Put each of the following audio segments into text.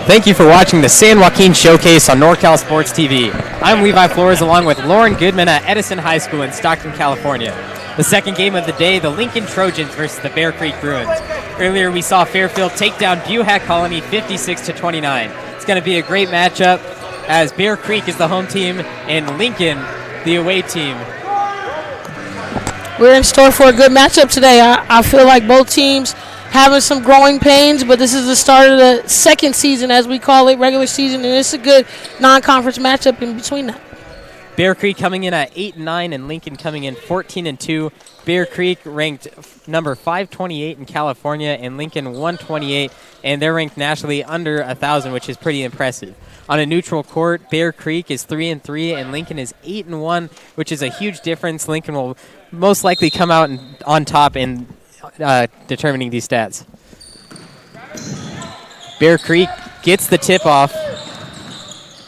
Thank you for watching the San Joaquin Showcase on NorCal Sports TV. I'm Levi Flores along with Lauren Goodman at Edison High School in Stockton, California. The second game of the day, the Lincoln Trojans versus the Bear Creek Bruins. Earlier we saw Fairfield take down Buhack Colony 56-29. It's going to be a great matchup as Bear Creek is the home team and Lincoln the away team. We're in store for a good matchup today. I feel like both teams having some growing pains, but this is the start of the second season, as we call it, regular season, and it's a good non-conference matchup in between that. Bear Creek coming in at 8-9 and Lincoln coming in 14-2. Bear Creek ranked number 528 in California and Lincoln 128, and they're ranked nationally under 1,000, which is pretty impressive. On a neutral court, Bear Creek is 3-3 and Lincoln is 8-1, which is a huge difference. Lincoln will most likely come out on top in determining these stats. Bear Creek gets the tip off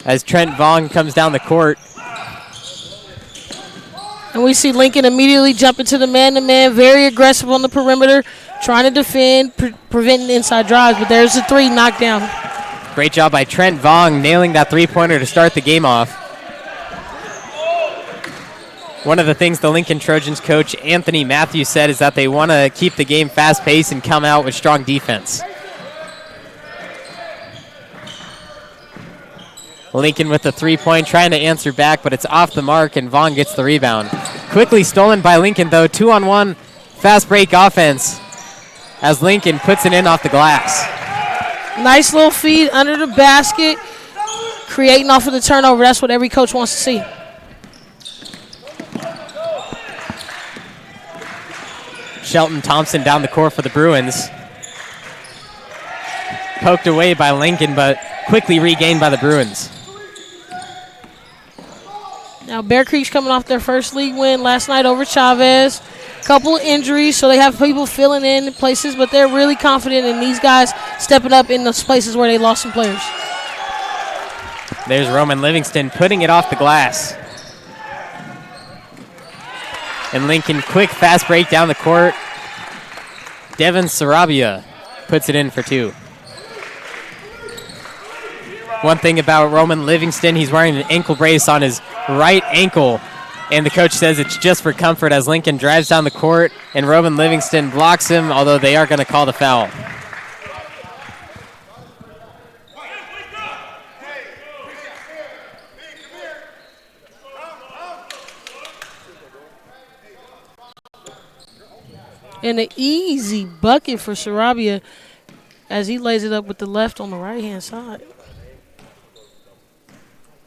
as Trent Vaughn comes down the court. And we see Lincoln immediately jump into the man-to-man, very aggressive on the perimeter, trying to defend, preventing inside drives, but there's a three knocked down. Great job by Trent Vaughn nailing that three-pointer to start the game off. One of the things the Lincoln Trojans coach Anthony Matthews said is that they want to keep the game fast-paced and come out with strong defense. Lincoln with the three-point, trying to answer back, but it's off the mark, and Vaughn gets the rebound. Quickly stolen by Lincoln, though. 2-on-1, fast break offense as Lincoln puts it in off the glass. Nice little feed under the basket, creating off of the turnover. That's what every coach wants to see. Shelton Thompson down the court for the Bruins. Poked away by Lincoln, but quickly regained by the Bruins. Now Bear Creek's coming off their first league win last night over Chavez. Couple of injuries, so they have people filling in places, but they're really confident in these guys stepping up in those places where they lost some players. There's Roman Livingston putting it off the glass. And Lincoln, quick, fast break down the court. Devin Sarabia puts it in for two. One thing about Roman Livingston, he's wearing an ankle brace on his right ankle, and the coach says it's just for comfort as Lincoln drives down the court, and Roman Livingston blocks him, although they are going to call the foul. And an easy bucket for Sarabia as he lays it up with the left on the right-hand side.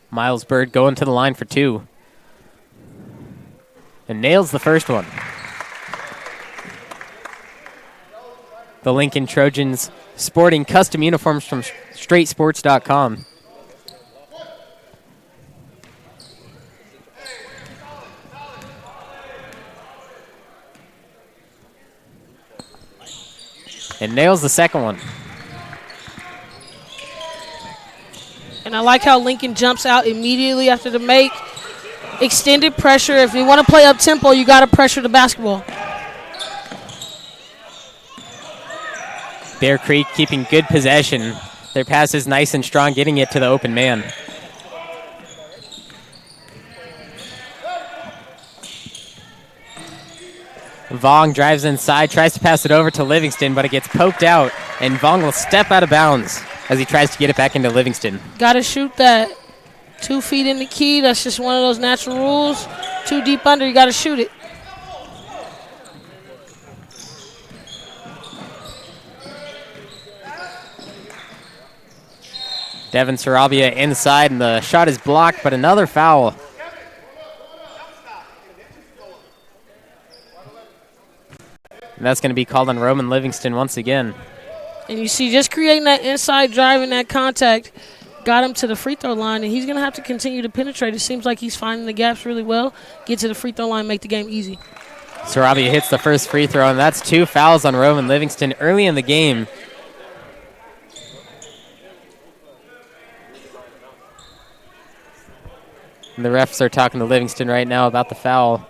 Miles Bird going to the line for two. And nails the first one. The Lincoln Trojans sporting custom uniforms from straightsports.com. And nails the second one. And I like how Lincoln jumps out immediately after the make. Extended pressure. If you want to play up tempo, you got to pressure the basketball. Bear Creek keeping good possession. Their pass is nice and strong, getting it to the open man. Vaughn drives inside, tries to pass it over to Livingston, but it gets poked out, and Vaughn will step out of bounds as he tries to get it back into Livingston. Got to shoot that. 2 feet in the key. That's just one of those natural rules. 2 deep under, you got to shoot it. Devin Sarabia inside, and the shot is blocked, but another foul. And that's going to be called on Roman Livingston once again. And you see, just creating that inside drive and that contact got him to the free throw line, and he's going to have to continue to penetrate. It seems like he's finding the gaps really well, get to the free throw line, make the game easy. Sarabia hits the first free throw, and that's 2 fouls on Roman Livingston early in the game. And the refs are talking to Livingston right now about the foul.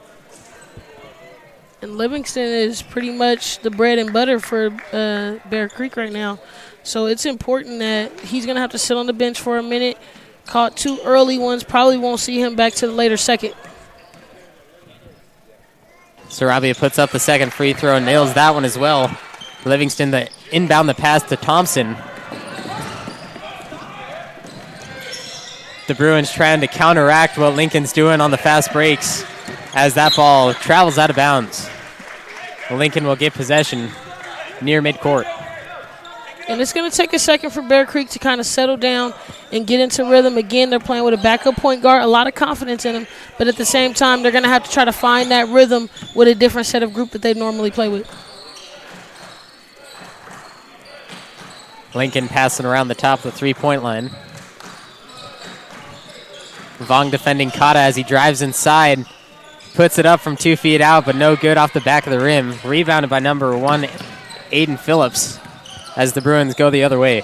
And Livingston is pretty much the bread and butter for Bear Creek right now. So it's important that he's going to have to sit on the bench for a minute. Caught 2 early ones. Probably won't see him back to the later second. Sarabia puts up the second free throw and nails that one as well. Livingston the inbound the pass to Thompson. The Bruins trying to counteract what Lincoln's doing on the fast breaks as that ball travels out of bounds. Lincoln will get possession. near midcourt. And it's going to take a second for Bear Creek to kind of settle down and get into rhythm. Again, they're playing with a backup point guard, a lot of confidence in them, but at the same time, they're going to have to try to find that rhythm with a different set of group that they normally play with. Lincoln passing around the top of the three-point line. Vong defending Kata as he drives inside. Puts it up from 2 feet out, but no good off the back of the rim. Rebounded by number 1, Aiden Phillips, as the Bruins go the other way.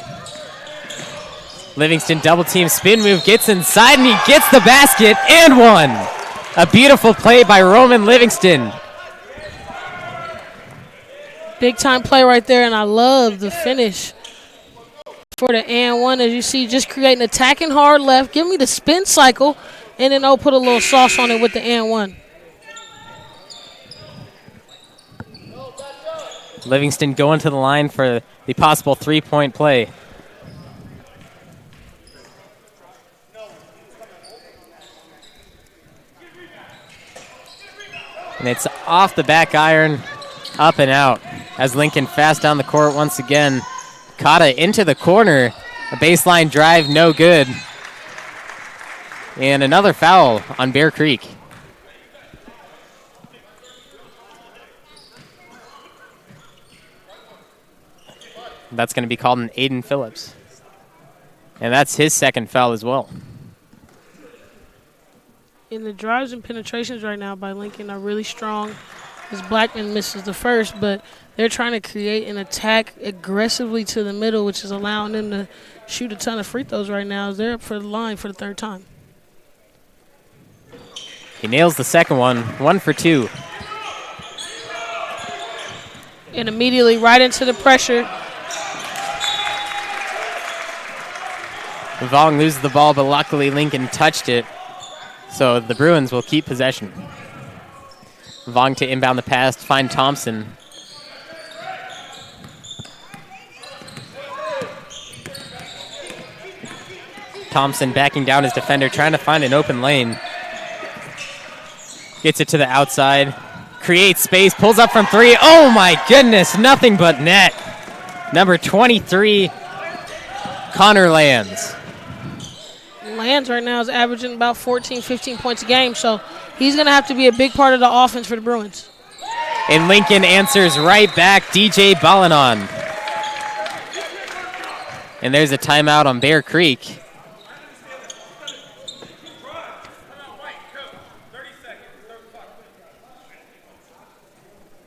Livingston double team spin move, gets inside, and he gets the basket and one. A beautiful play by Roman Livingston. Big time play right there, and I love the finish for the and one. As you see, just creating attacking hard left. Give me the spin cycle, and then put a little sauce on it with the and one. Livingston going to the line for the possible three-point play. And it's off the back iron, up and out, as Lincoln fast down the court once again. Kata into the corner. A baseline drive, no good. And another foul on Bear Creek. That's going to be called an Aiden Phillips. And that's his second foul as well. And the drives and penetrations right now by Lincoln are really strong. As Blackman misses the first, but they're trying to create an attack aggressively to the middle, which is allowing them to shoot a ton of free throws right now as they're up for the line for the third time. He nails the second one, 1 for 2. And immediately right into the pressure. Vong loses the ball, but luckily Lincoln touched it. So the Bruins will keep possession. Vong to inbound the pass, find Thompson. Thompson backing down his defender, trying to find an open lane. Gets it to the outside. Creates space, pulls up from 3. Oh my goodness, nothing but net. Number 23, Connor Lands. Lands right now is averaging about 14, 15 points a game, so he's going to have to be a big part of the offense for the Bruins. And Lincoln answers right back, DJ Balanon. And there's a timeout on Bear Creek.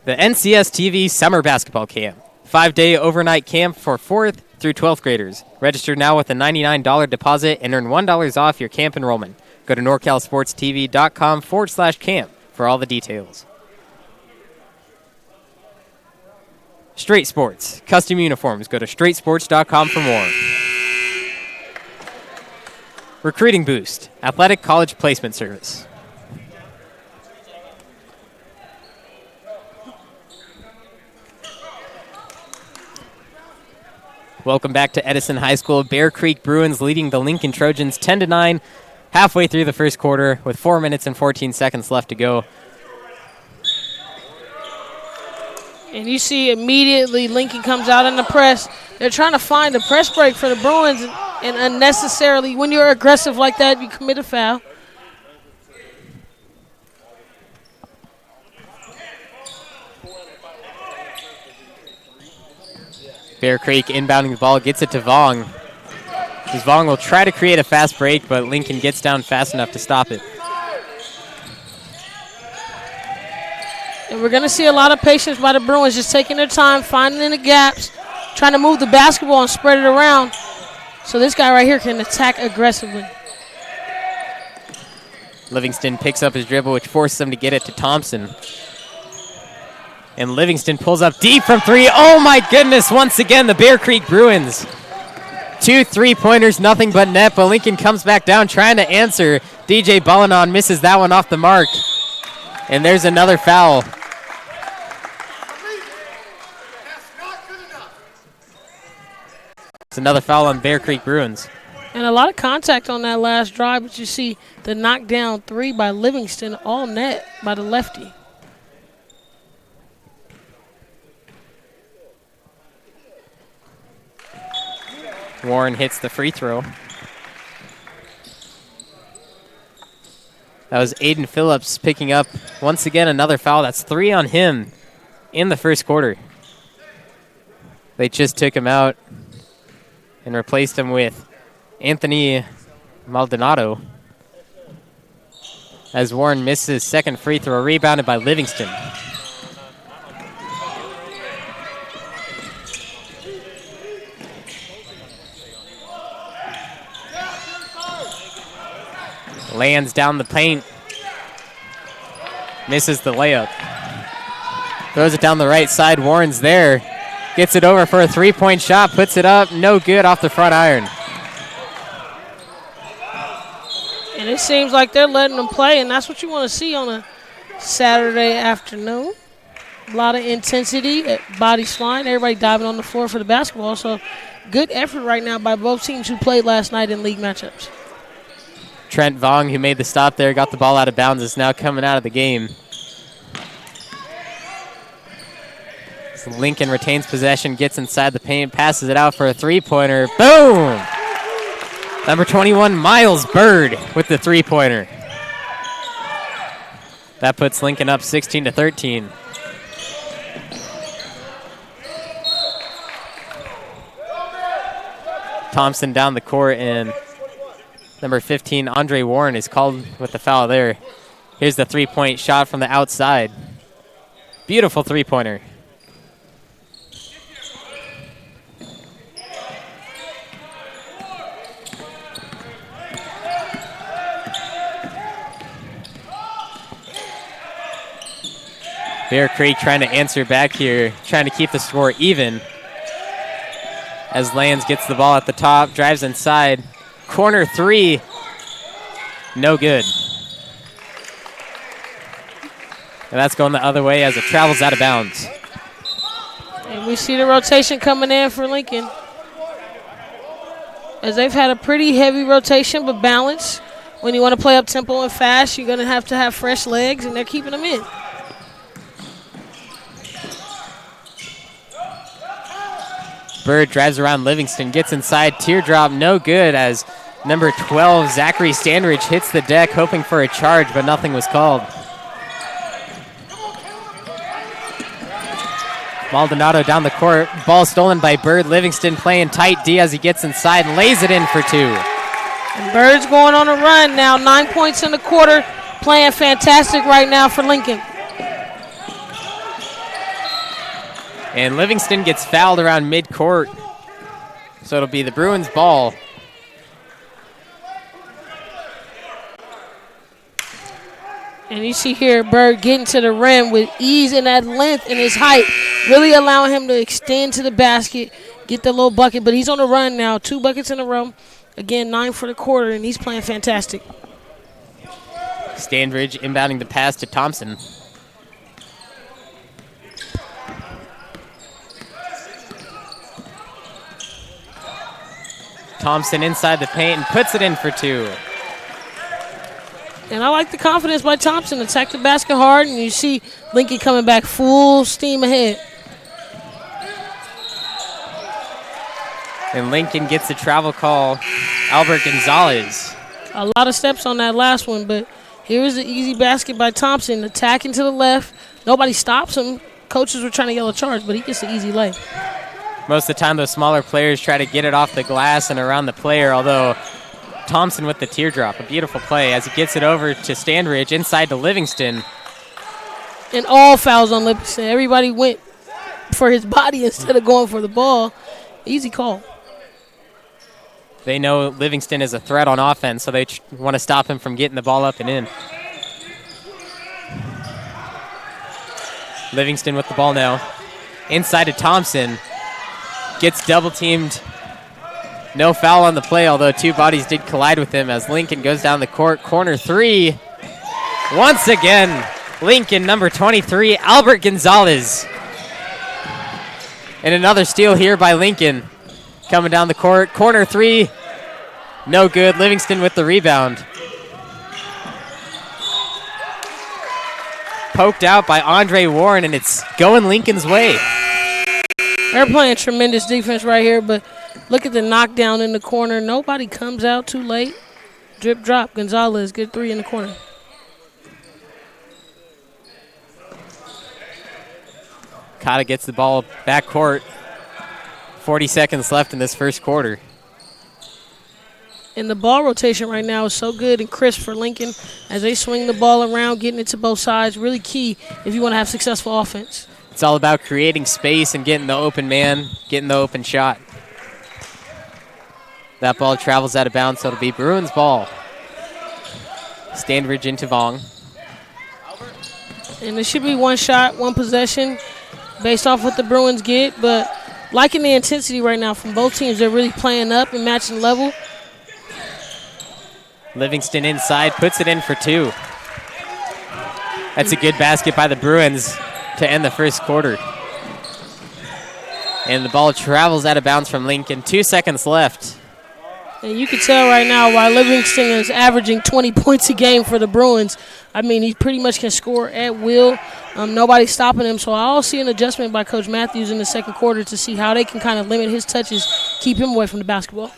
The NCS TV Summer Basketball Camp. 5-day overnight camp for 4th through 12th graders. Register now with a $99 deposit and earn $1 off your camp enrollment. Go to NorCalSportsTV.com/camp for all the details. Straight Sports. Custom uniforms. Go to straightsports.com for more. Recruiting Boost. Athletic College Placement Service. Welcome back to Edison High School. Bear Creek Bruins leading the Lincoln Trojans 10-9 halfway through the first quarter with 4 minutes and 14 seconds left to go. And you see immediately Lincoln comes out in the press. They're trying to find a press break for the Bruins, and unnecessarily, when you're aggressive like that, you commit a foul. Bear Creek inbounding the ball, gets it to Vong. As Vong will try to create a fast break, but Lincoln gets down fast enough to stop it. And we're going to see a lot of patience by the Bruins, just taking their time, finding the gaps, trying to move the basketball and spread it around. So this guy right here can attack aggressively. Livingston picks up his dribble, which forces him to get it to Thompson. And Livingston pulls up deep from 3. Oh my goodness, once again, the Bear Creek Bruins. 2 3-pointers, nothing but net, but Lincoln comes back down trying to answer. DJ Balanon misses that one off the mark. And there's another foul. It's another foul on Bear Creek Bruins. And a lot of contact on that last drive, but you see the knockdown 3 by Livingston, all net by the lefty. Warren hits the free throw. That was Aiden Phillips picking up, once again, another foul. That's 3 on him in the first quarter. They just took him out and replaced him with Anthony Maldonado. As Warren misses his second free throw, rebounded by Livingston. Lands down the paint. Misses the layup. Throws it down the right side. Warren's there. Gets it over for a three-point shot. Puts it up. No good off the front iron. And it seems like they're letting them play, and that's what you want to see on a Saturday afternoon. A lot of intensity, bodies flying, everybody diving on the floor for the basketball. So good effort right now by both teams who played last night in league matchups. Trent Vong, who made the stop there, got the ball out of bounds, is now coming out of the game. So Lincoln retains possession, gets inside the paint, passes it out for a three-pointer. Boom! Number 21, Miles Bird with the three-pointer. That puts Lincoln up 16-13. Thompson down the court, and number 15, Andre Warren, is called with the foul there. Here's the three-point shot from the outside. Beautiful three-pointer. Bear Creek trying to answer back here, trying to keep the score even. As Lands gets the ball at the top, drives inside. Corner three, no good. And that's going the other way as it travels out of bounds. And we see the rotation coming in for Lincoln. As they've had a pretty heavy rotation, but balance. When you want to play up tempo and fast, you're going to have fresh legs, and they're keeping them in. Bird drives around Livingston, gets inside, teardrop, no good, as number 12, Zachary Standridge, hits the deck hoping for a charge, but nothing was called. Maldonado down the court, ball stolen by Bird. Livingston playing tight D as he gets inside and lays it in for two. And Bird's going on a run now, 9 points in the quarter, playing fantastic right now for Lincoln. And Livingston gets fouled around midcourt, so it'll be the Bruins' ball. And you see here Bird getting to the rim with ease and that length and his height, really allowing him to extend to the basket, get the little bucket. But he's on the run now, 2 buckets in a row. Again, 9 for the quarter, and he's playing fantastic. Standridge inbounding the pass to Thompson. Thompson inside the paint and puts it in for two. And I like the confidence by Thompson. Attack the basket hard, and you see Lincoln coming back full steam ahead. And Lincoln gets a travel call. Albert Gonzalez. A lot of steps on that last one, but here's the easy basket by Thompson. Attacking to the left. Nobody stops him. Coaches were trying to yell a charge, but he gets the easy lay. Most of the time, those smaller players try to get it off the glass and around the player, although Thompson with the teardrop, a beautiful play as he gets it over to Standridge, inside to Livingston. And all fouls on Livingston. Everybody went for his body instead of going for the ball. Easy call. They know Livingston is a threat on offense, so they want to stop him from getting the ball up and in. Livingston with the ball now. Inside to Thompson. Gets double-teamed. No foul on the play, although 2 bodies did collide with him as Lincoln goes down the court. Corner three. Once again, Lincoln, number 23, Albert Gonzalez. And another steal here by Lincoln. Coming down the court. Corner three. No good. Livingston with the rebound. Poked out by Andre Warren, and it's going Lincoln's way. They're playing tremendous defense right here, but Look at the knockdown in the corner. Nobody comes out too late. Drip drop. Gonzalez, good three in the corner. Cotta gets the ball back court. 40 seconds left in this first quarter. And the ball rotation right now is so good and crisp for Lincoln as they swing the ball around, getting it to both sides. Really key if you want to have successful offense. It's all about creating space and getting the open man, getting the open shot. That ball travels out of bounds, so it'll be Bruins ball. Standridge into Vong. And it should be one shot, one possession based off what the Bruins get. But liking the intensity right now from both teams. They're really playing up and matching level. Livingston inside, puts it in for two. That's a good basket by the Bruins to end the first quarter. And the ball travels out of bounds from Lincoln. 2 seconds left. And you can tell right now why Livingston is averaging 20 points a game for the Bruins. I mean, he pretty much can score at will. Nobody's stopping him. So I'll see an adjustment by Coach Matthews in the second quarter to see how they can kind of limit his touches, keep him away from the basketball.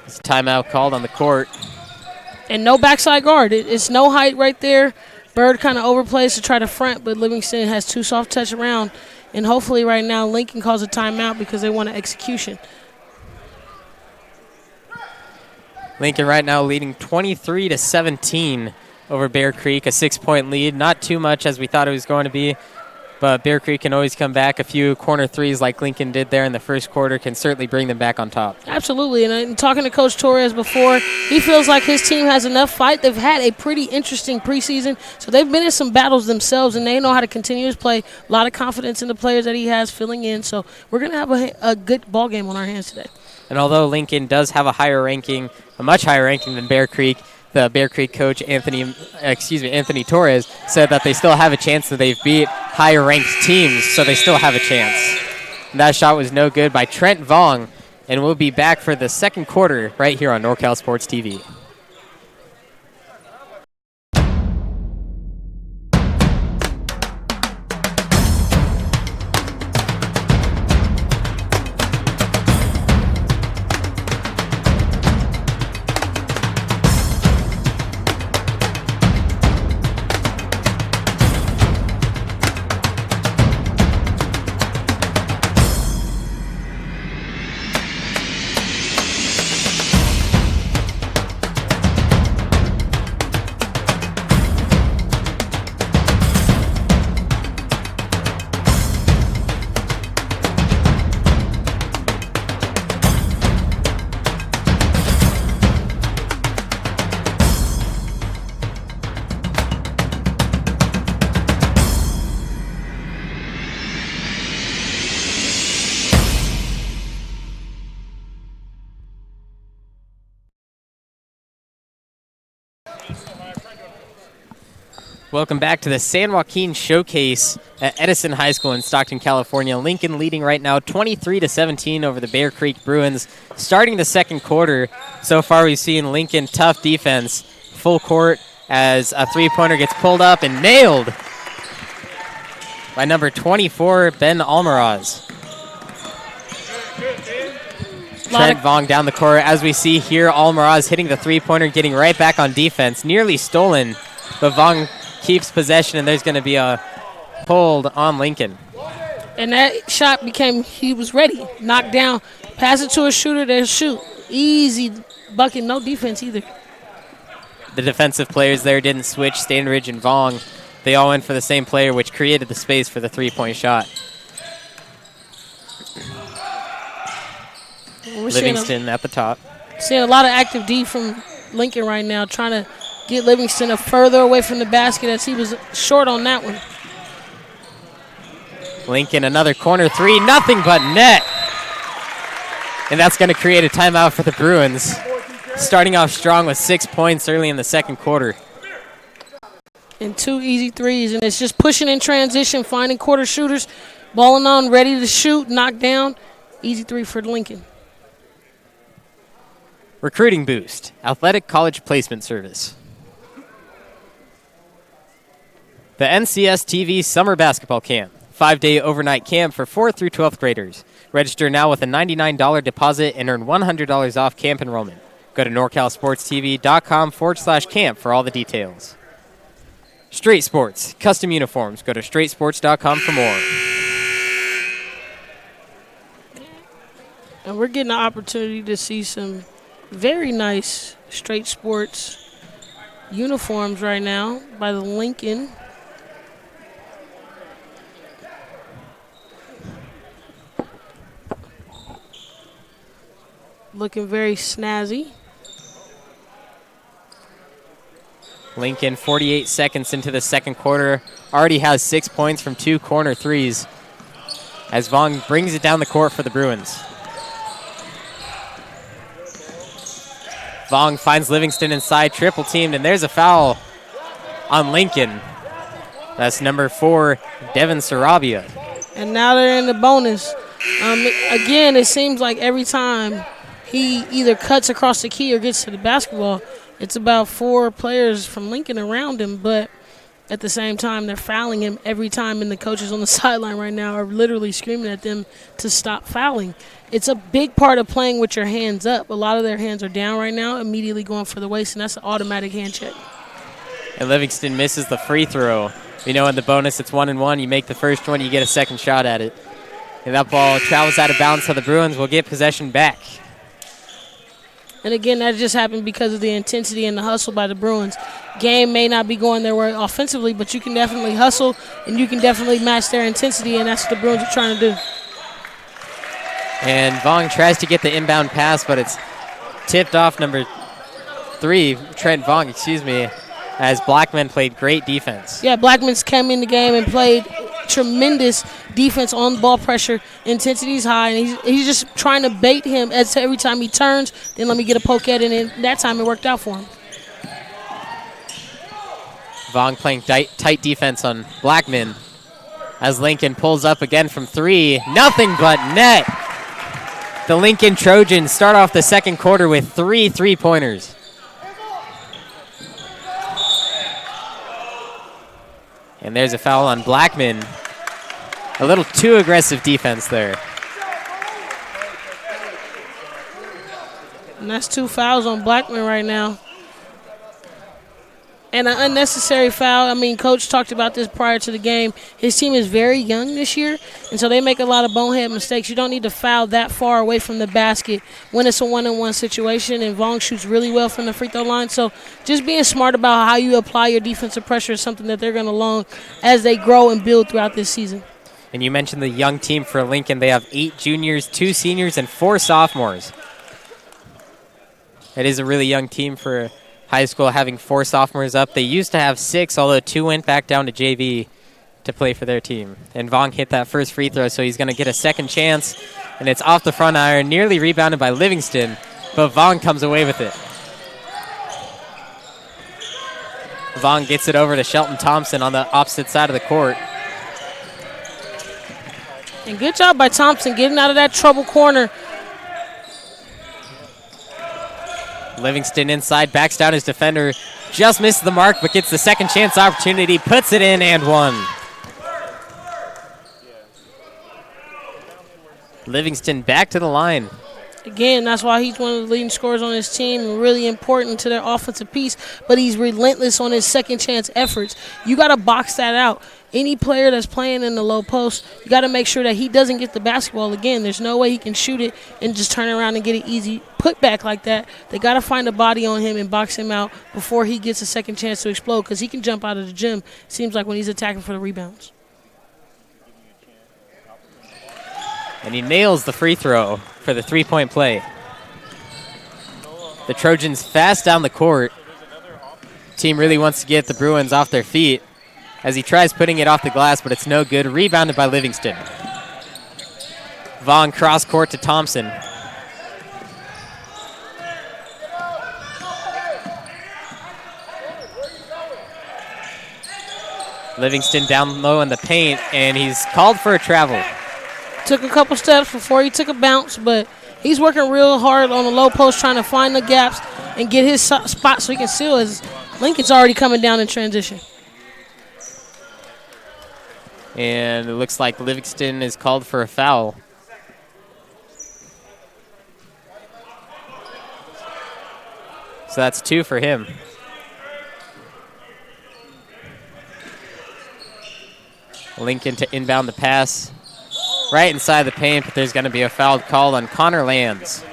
It's a timeout called on the court. And no backside guard. It's no height right there. Bird kind of overplays to try to front, but Livingston has two soft touch around. And hopefully right now Lincoln calls a timeout because they want an execution. Lincoln right now leading 23-17 over Bear Creek, a 6-point lead. Not too much as we thought it was going to be, but Bear Creek can always come back. A few corner threes like Lincoln did there in the first quarter can certainly bring them back on top. Absolutely, and talking to Coach Torres before, he feels like his team has enough fight. They've had a pretty interesting preseason, so they've been in some battles themselves, and they know how to continue his play. A lot of confidence in the players that he has filling in, so we're going to have a good ball game on our hands today. And although Lincoln does have a much higher ranking than Bear Creek, the Bear Creek coach, Anthony Torres, said that they still have a chance, that they've beat higher-ranked teams, so they still have a chance. And that shot was no good by Trent Vong, and we'll be back for the second quarter right here on NorCal Sports TV. Welcome back to the San Joaquin Showcase at Edison High School in Stockton, California. Lincoln leading right now 23-17 over the Bear Creek Bruins. Starting the second quarter, so far we've seen Lincoln tough defense, full court as a three-pointer gets pulled up and nailed by number 24, Ben Almaraz. Trent Vong down the court. As we see here, Almaraz hitting the three-pointer, getting right back on defense. Nearly stolen, but Vong keeps possession, and there's going to be a hold on Lincoln. And that shot he was ready. Knocked down, pass it to a shooter, they'll shoot. Easy bucket, no defense either. The defensive players there didn't switch. Standridge and Vong, they all went for the same player, which created the space for the three-point shot. Livingston at the top. Seeing a lot of active D from Lincoln right now, trying to get Livingston further away from the basket as he was short on that one. Lincoln, another corner three, nothing but net. And that's going to create a timeout for the Bruins. Starting off strong with 6 points early in the second quarter. And two easy threes, and it's just pushing in transition, finding quarter shooters, balling on, ready to shoot, knock down. Easy three for Lincoln. Recruiting Boost, Athletic College Placement Service. The NCS TV Summer Basketball Camp, 5-day overnight camp for 4th through 12th graders. Register now with a $99 deposit and earn $100 off camp enrollment. Go to NorCalSportsTV.com/camp for all the details. Straight Sports, custom uniforms. Go to straightsports.com for more. And we're getting an opportunity to see some very nice Straight Sports uniforms right now by the Lincoln. Looking very snazzy. Lincoln, 48 seconds into the second quarter, already has 6 points from 2 corner threes as Vaughn brings it down the court for the Bruins. Vaughn finds Livingston inside, triple teamed, and there's a foul on Lincoln. That's number 4, Devin Sarabia. And now they're in the bonus. Again, it seems like every time he either cuts across the key or gets to the basketball, it's about 4 players from Lincoln around him, but at the same time, they're fouling him every time, and the coaches on the sideline right now are literally screaming at them to stop fouling. It's a big part of playing with your hands up. A lot of their hands are down right now, immediately going for the waist, and that's an automatic hand check. And Livingston misses the free throw. We know in the bonus it's 1-1. You make the first one, you get a second shot at it. And that ball travels out of bounds, so the Bruins will get possession back. And again, that just happened because of the intensity and the hustle by the Bruins. Game may not be going their way offensively, but you can definitely hustle and you can definitely match their intensity, and that's what the Bruins are trying to do. And Vaughn tries to get the inbound pass, but it's tipped off number 3, Trent Vaughn, as Blackman played great defense. Yeah, Blackman's come in the game and played tremendous defense on ball pressure. Intensity's high, and he's just trying to bait him as every time he turns, then let me get a poke at it, and that time it worked out for him. Vaughn playing tight defense on Blackman as Lincoln pulls up again from 3. Nothing but net. The Lincoln Trojans start off the second quarter with 3 3-pointers. And there's a foul on Blackman. A little too aggressive defense there. And that's 2 fouls on Blackman right now. And an unnecessary foul. I mean, Coach talked about this prior to the game. His team is very young this year, and so they make a lot of bonehead mistakes. You don't need to foul that far away from the basket when it's a one-on-one situation, and Vaughn shoots really well from the free throw line. So just being smart about how you apply your defensive pressure is something that they're going to learn as they grow and build throughout this season. And you mentioned the young team for Lincoln. They have 8 juniors, 2 seniors, and 4 sophomores. It is a really young team for high school, having 4 sophomores up. They used to have 6, although 2 went back down to JV to play for their team. And Vaughn hit that first free throw, so he's going to get a second chance. And it's off the front iron, nearly rebounded by Livingston, but Vaughn comes away with it. Vaughn gets it over to Shelton Thompson on the opposite side of the court. And good job by Thompson getting out of that trouble corner. Livingston inside, backs down his defender, just missed the mark, but gets the second chance opportunity, puts it in and one. Livingston back to the line. Again, that's why he's one of the leading scorers on his team and really important to their offensive piece, but he's relentless on his second chance efforts. You got to box that out. Any player that's playing in the low post, you got to make sure that he doesn't get the basketball again. There's no way he can shoot it and just turn around and get an easy putback like that. They got to find a body on him and box him out before he gets a second chance to explode, because he can jump out of the gym, seems like, when he's attacking for the rebounds. And he nails the free throw for the 3-point play. The Trojans fast down the court. Team really wants to get the Bruins off their feet as he tries putting it off the glass, but it's no good. Rebounded by Livingston. Vaughn cross court to Thompson. Livingston down low in the paint, and he's called for a travel. Took a couple steps before he took a bounce, but he's working real hard on the low post trying to find the gaps and get his spot so he can seal as Lincoln's already coming down in transition. And it looks like Livingston is called for a foul. So that's 2 for him. Lincoln to inbound the pass. Right inside the paint, but there's going to be a foul called on Connor Lands.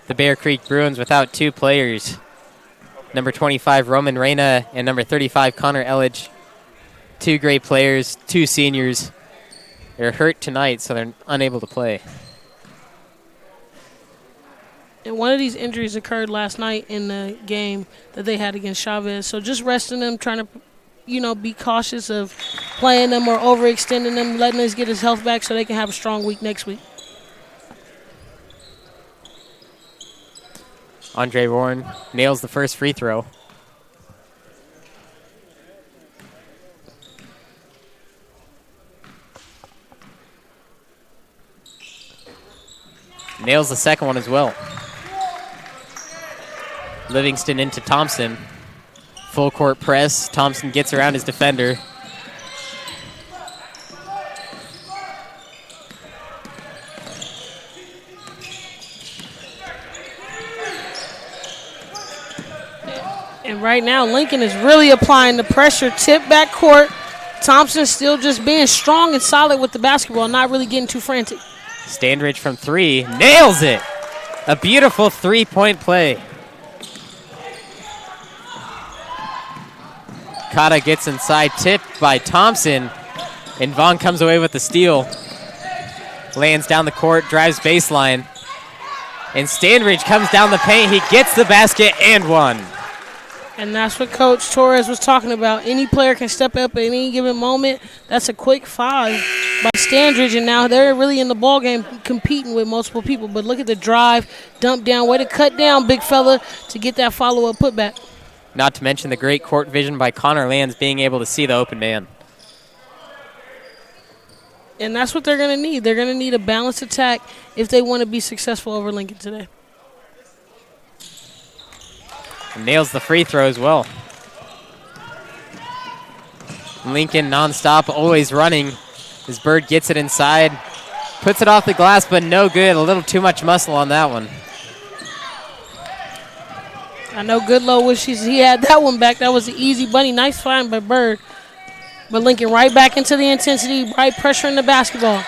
The Bear Creek Bruins without 2 players. Number 25, Roman Reyna, and number 35, Connor Elledge. 2 great players, 2 seniors. They're hurt tonight, so they're unable to play. And one of these injuries occurred last night in the game that they had against Chavez. So just resting them, trying to, be cautious of playing them or overextending them, letting us get his health back so they can have a strong week next week. Andre Warren nails the first free throw. Nails the second one as well. Livingston into Thompson. Full court press. Thompson gets around his defender. And right now, Lincoln is really applying the pressure. Tip back court. Thompson still just being strong and solid with the basketball, not really getting too frantic. Standridge from 3. Nails it. A beautiful 3-point play. Kata gets inside, tipped by Thompson, and Vaughn comes away with the steal. Lands down the court, drives baseline, and Standridge comes down the paint. He gets the basket and one. And that's what Coach Torres was talking about. Any player can step up at any given moment. That's a quick 5 by Standridge, and now they're really in the ball game competing with multiple people. But look at the drive, dump down, way to cut down, big fella, to get that follow-up putback. Not to mention the great court vision by Connor Lands being able to see the open man. And that's what they're going to need. They're going to need a balanced attack if they want to be successful over Lincoln today. And nails the free throw as well. Lincoln nonstop, always running. As Bird gets it inside, puts it off the glass, but no good. A little too much muscle on that one. I know Goodlow wishes he had that one back. That was an easy bunny. Nice find by Bird. But Lincoln right back into the intensity, right pressure in the basketball.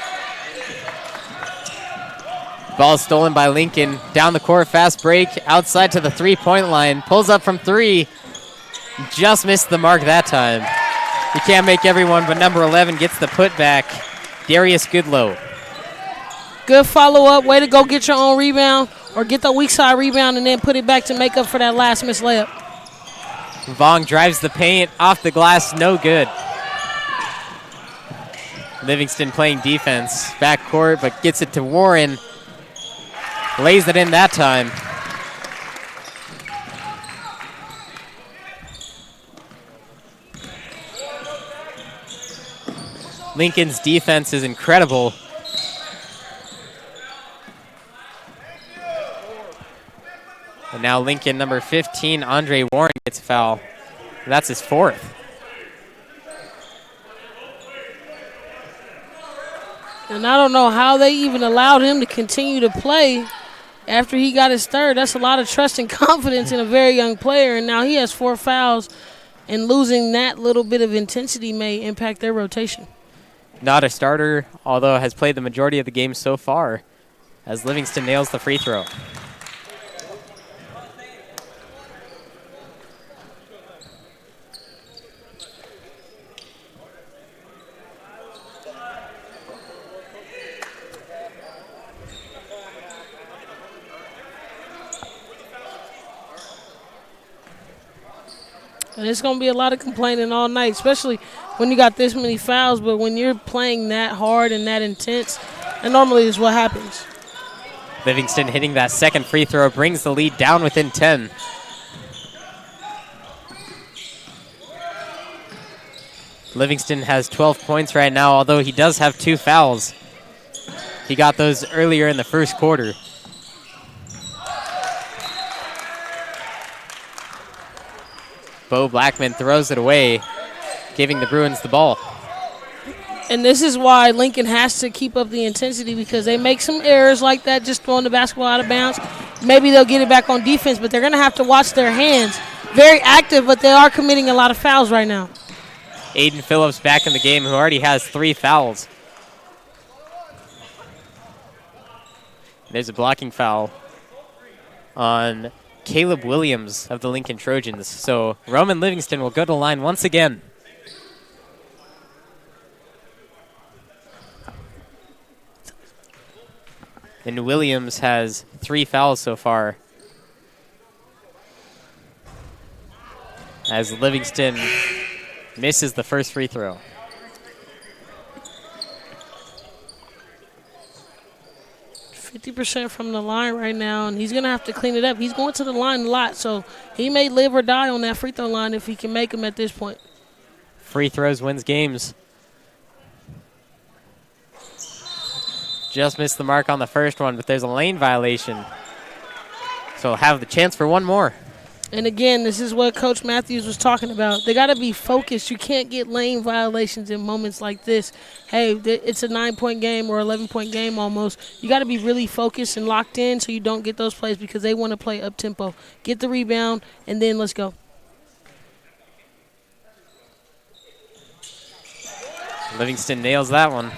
Ball stolen by Lincoln. Down the court, fast break, outside to the 3-point line. Pulls up from 3. Just missed the mark that time. You can't make everyone, but number 11 gets the putback. Darius Goodlow. Good follow-up. Way to go get your own rebound or get the weak side rebound and then put it back to make up for that last missed layup. Vaughn drives the paint off the glass, no good. Livingston playing defense, backcourt, but gets it to Warren. Lays it in that time. Lincoln's defense is incredible. And now Lincoln, number 15, Andre Warren, gets a foul. And that's his 4th. And I don't know how they even allowed him to continue to play after he got his 3rd. That's a lot of trust and confidence in a very young player. And now he has 4 fouls, and losing that little bit of intensity may impact their rotation. Not a starter, although has played the majority of the game so far, as Livingston nails the free throw. And it's going to be a lot of complaining all night, especially when you got this many fouls. But when you're playing that hard and that intense, that normally is what happens. Livingston hitting that second free throw brings the lead down within 10. Livingston has 12 points right now, although he does have 2 fouls. He got those earlier in the first quarter. Bo Blackman throws it away. giving the Bruins the ball. And this is why Lincoln has to keep up the intensity, because they make some errors like that, just throwing the basketball out of bounds. Maybe they'll get it back on defense, but they're going to have to watch their hands. Very active, but they are committing a lot of fouls right now. Aiden Phillips back in the game, who already has 3 fouls. There's a blocking foul on Caleb Williams of the Lincoln Trojans. So Roman Livingston will go to the line once again. And Williams has 3 fouls so far, as Livingston misses the first free throw. %50 from the line right now, and he's going to have to clean it up. He's going to the line a lot, so he may live or die on that free throw line if he can make them at this point. Free throws wins games. Just missed the mark on the first one, but there's a lane violation. So he'll have the chance for one more. And again, this is what Coach Matthews was talking about. They got to be focused. You can't get lane violations in moments like this. Hey, it's a 9-point game or 11-point game almost. You got to be really focused and locked in so you don't get those plays, because they want to play up-tempo. Get the rebound, and then let's go. Livingston nails that one.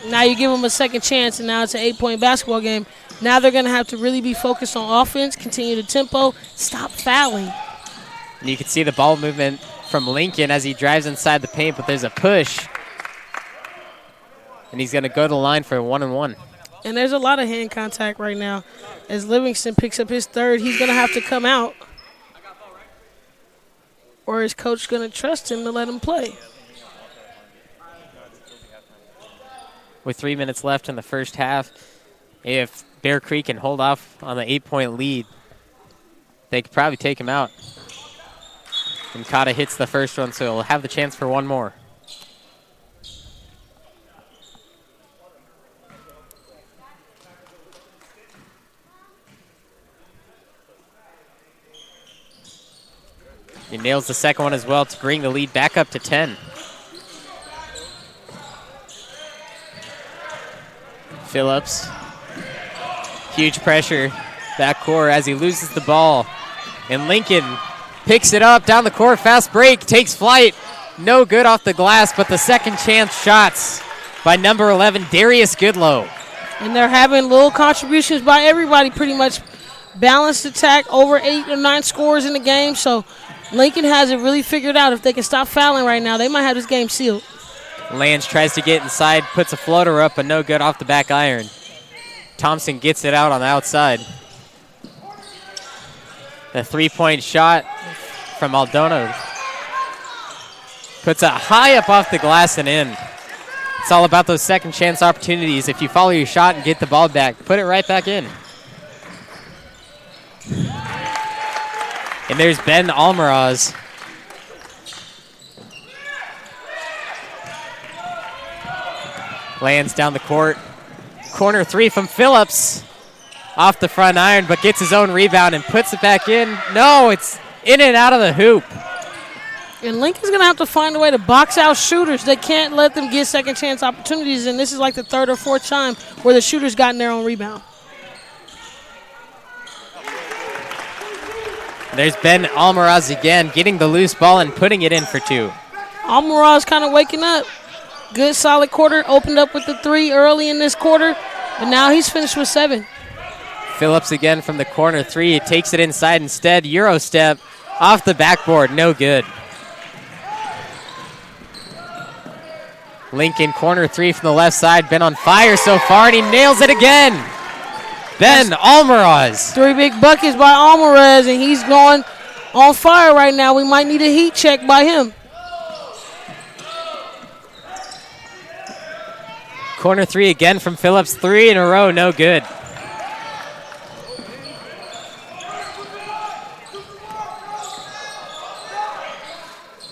Now you give them a second chance, and now it's an 8-point basketball game. Now they're going to have to really be focused on offense, continue the tempo, stop fouling. And you can see the ball movement from Lincoln as he drives inside the paint, but there's a push. And he's going to go to the line for a 1-and-1. And there's a lot of hand contact right now. As Livingston picks up his third, he's going to have to come out. Or is coach going to trust him to let him play? With 3 minutes left in the first half, if Bear Creek can hold off on the 8-point lead, they could probably take him out. And Kata hits the first one, so he'll have the chance for one more. He nails the second one as well to bring the lead back up to 10. Phillips. Huge pressure backcourt as he loses the ball. And Lincoln picks it up down the court. Fast break, takes flight. No good off the glass, but the second chance shots by number 11, Darius Goodlow. And they're having little contributions by everybody, pretty much balanced attack, over 8 or 9 scores in the game. So Lincoln has it really figured out. If they can stop fouling right now, they might have this game sealed. Lance tries to get inside, puts a floater up, but no good off the back iron. Thompson gets it out on the outside. The 3-point shot from Aldona puts it high up off the glass and in. It's all about those second chance opportunities. If you follow your shot and get the ball back, put it right back in. And there's Ben Almaraz. Lands down the court. Corner 3 from Phillips. Off the front iron, but gets his own rebound and puts it back in. No, it's in and out of the hoop. And Lincoln's going to have to find a way to box out shooters. They can't let them get second chance opportunities, and this is like the 3rd or 4th time where the shooter's gotten their own rebound. There's Ben Almaraz again, getting the loose ball and putting it in for 2. Almaraz kind of waking up. Good solid quarter, opened up with the 3 early in this quarter, and now he's finished with 7. Phillips again from the corner 3. He takes it inside instead. Euro step off the backboard, no good. Lincoln corner 3 from the left side. Been on fire so far, and he nails it again. Ben Almaraz. 3 big buckets by Almaraz, and he's going on fire right now. We might need a heat check by him. Corner 3 again from Phillips. 3 in a row, no good.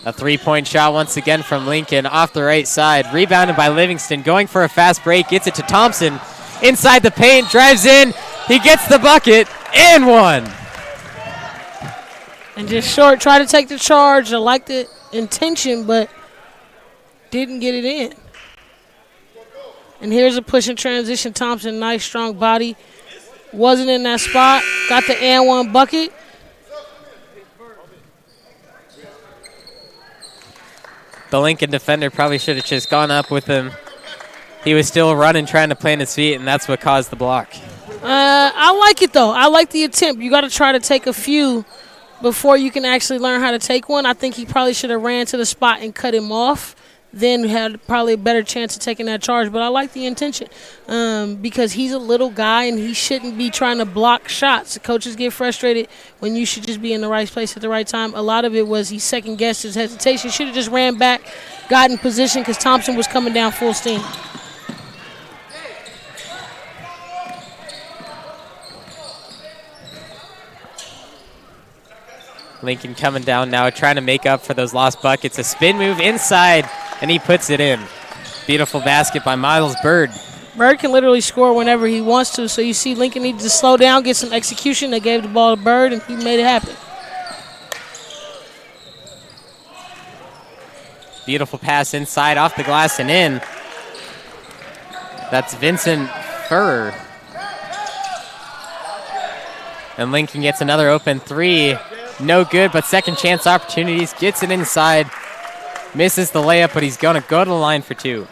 A 3-point shot once again from Lincoln off the right side. Rebounded by Livingston. Going for a fast break. Gets it to Thompson. Inside the paint. Drives in. He gets the bucket. And one. And just short, try to take the charge. I like the intention, but didn't get it in. And here's a push and transition. Thompson, nice strong body. Wasn't in that spot. Got the and one bucket. The Lincoln defender probably should have just gone up with him. He was still running, trying to plant his feet, and that's what caused the block. I like it, though. I like the attempt. You got to try to take a few before you can actually learn how to take one. I think he probably should have ran to the spot and cut him off, then had probably a better chance of taking that charge. But I like the intention because he's a little guy and he shouldn't be trying to block shots. The coaches get frustrated when you should just be in the right place at the right time. A lot of it was he second-guessed his hesitation. Should have just ran back, got in position because Thompson was coming down full steam. Lincoln coming down now, trying to make up for those lost buckets. A spin move inside, and he puts it in. Beautiful basket by Miles Bird. Bird can literally score whenever he wants to, so you see Lincoln needed to slow down, get some execution. They gave the ball to Bird, and he made it happen. Beautiful pass inside, off the glass and in. That's Vincent Furr. And Lincoln gets another open three. No good, but second chance opportunities. Gets it inside. Misses the layup, but he's going to go to the line for two.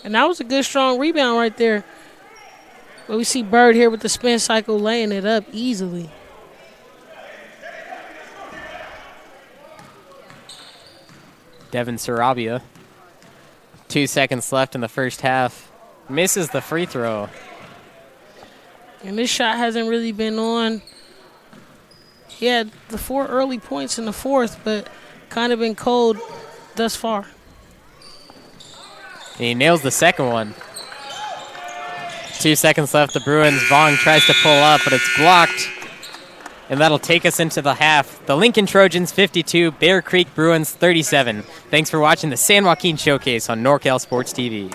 And that was a good, strong rebound right there. But we see Bird here with the spin cycle laying it up easily. Devin Sarabia. 2 seconds left in the first half. Misses the free throw. And this shot hasn't really been on. He had the 4 early points in the fourth, but kind of been cold thus far. And he nails the second one. 2 seconds left. The Bruins. Vaughn tries to pull up, but it's blocked. And that'll take us into the half. The Lincoln Trojans 52, Bear Creek Bruins 37. Thanks for watching the San Joaquin Showcase on NorCal Sports TV.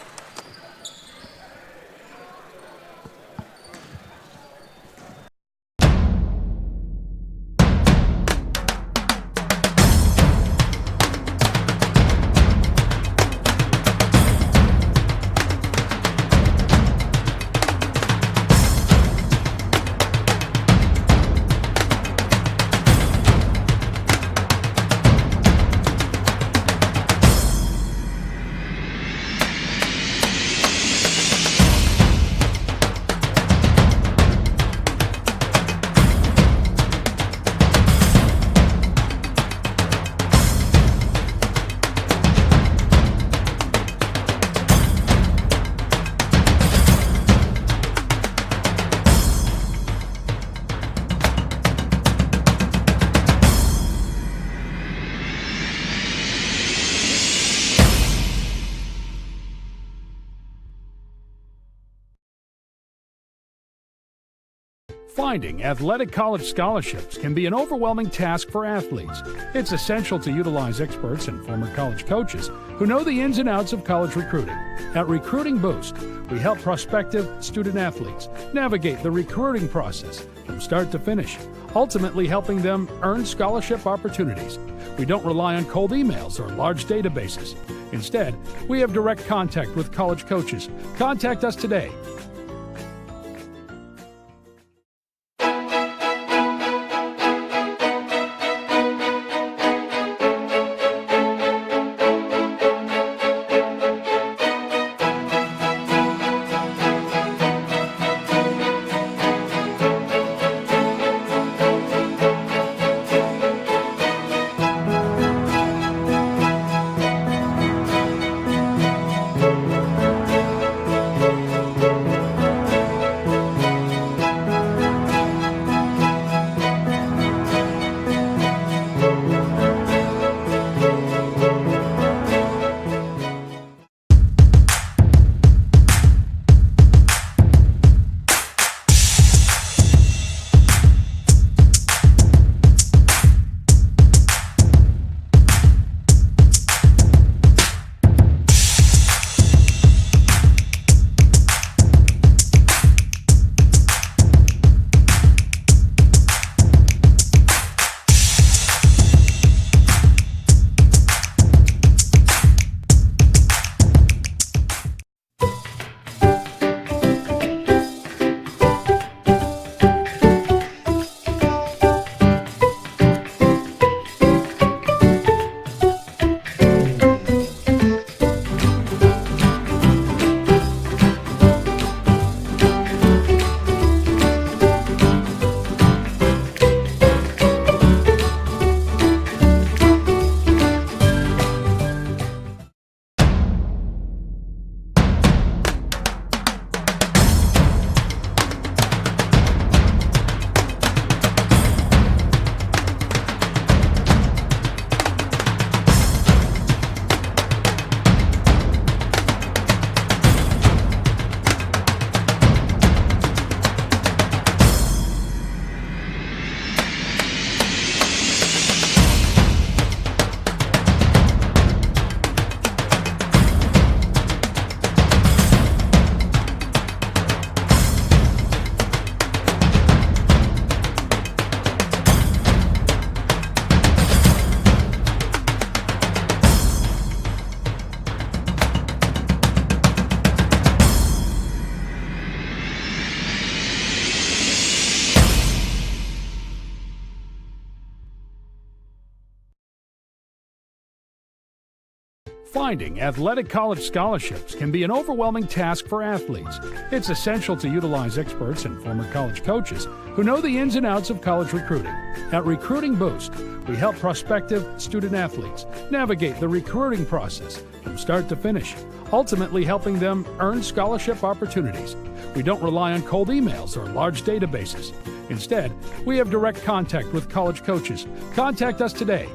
Finding athletic college scholarships can be an overwhelming task for athletes. It's essential to utilize experts and former college coaches who know the ins and outs of college recruiting. At Recruiting Boost, we help prospective student athletes navigate the recruiting process from start to finish, ultimately helping them earn scholarship opportunities. We don't rely on cold emails or large databases. Instead, we have direct contact with college coaches. Contact us today. Finding athletic college scholarships can be an overwhelming task for athletes. It's essential to utilize experts and former college coaches who know the ins and outs of college recruiting. At Recruiting Boost, we help prospective student athletes navigate the recruiting process from start to finish, ultimately helping them earn scholarship opportunities. We don't rely on cold emails or large databases. Instead, we have direct contact with college coaches. Contact us today.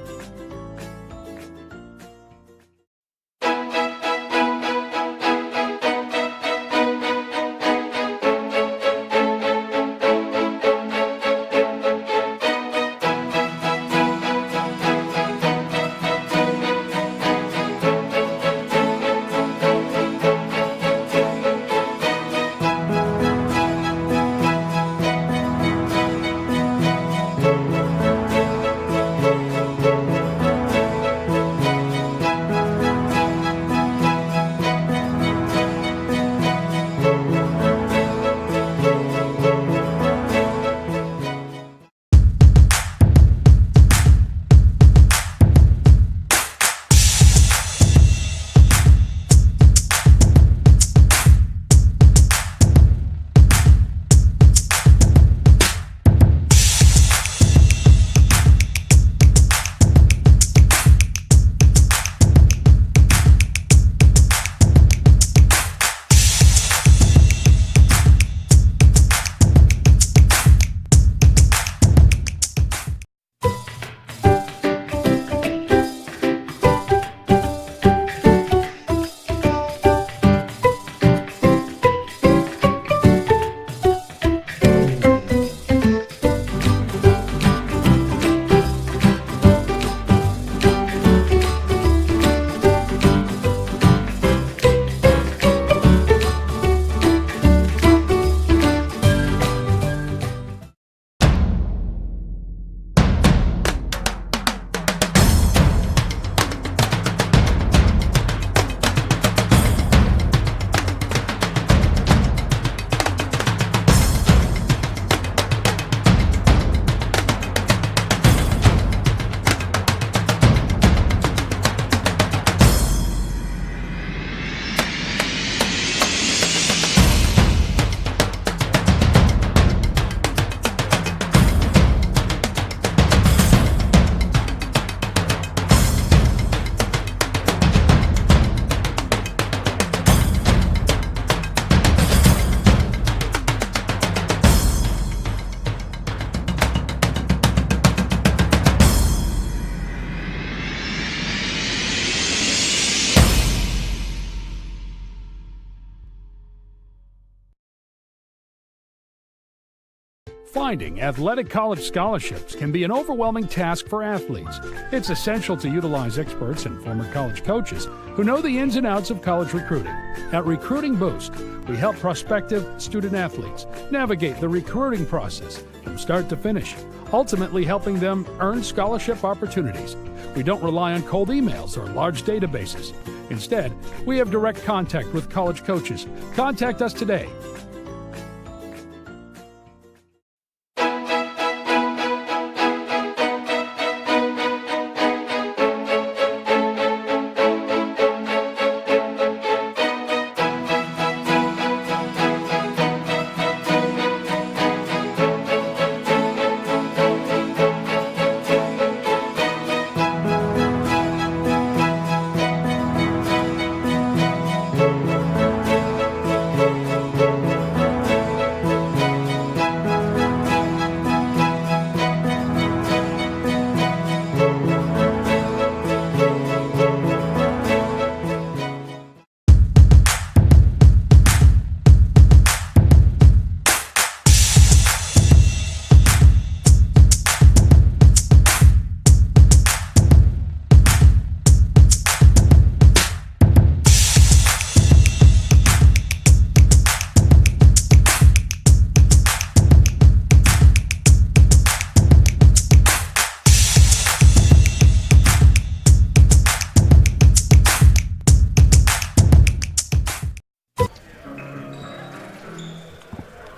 Finding athletic college scholarships can be an overwhelming task for athletes. It's essential to utilize experts and former college coaches who know the ins and outs of college recruiting. At Recruiting Boost, we help prospective student athletes navigate the recruiting process from start to finish, ultimately helping them earn scholarship opportunities. We don't rely on cold emails or large databases. Instead, we have direct contact with college coaches. Contact us today.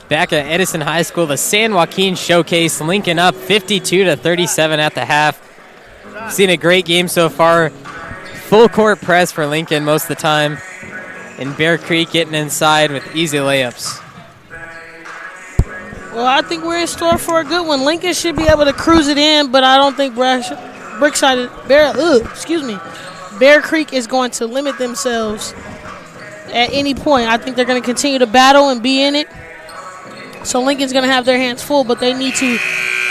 Back at Edison High School, the San Joaquin Showcase linking up 52-37 at the half. Seen a great game so far. full court press for Lincoln most of the time. And Bear Creek getting inside with easy layups. Well, I think we're in store for a good one. Lincoln should be able to cruise it in, but I don't think Bear Creek is going to limit themselves at any point. I think they're going to continue to battle and be in it. So Lincoln's going to have their hands full, but they need to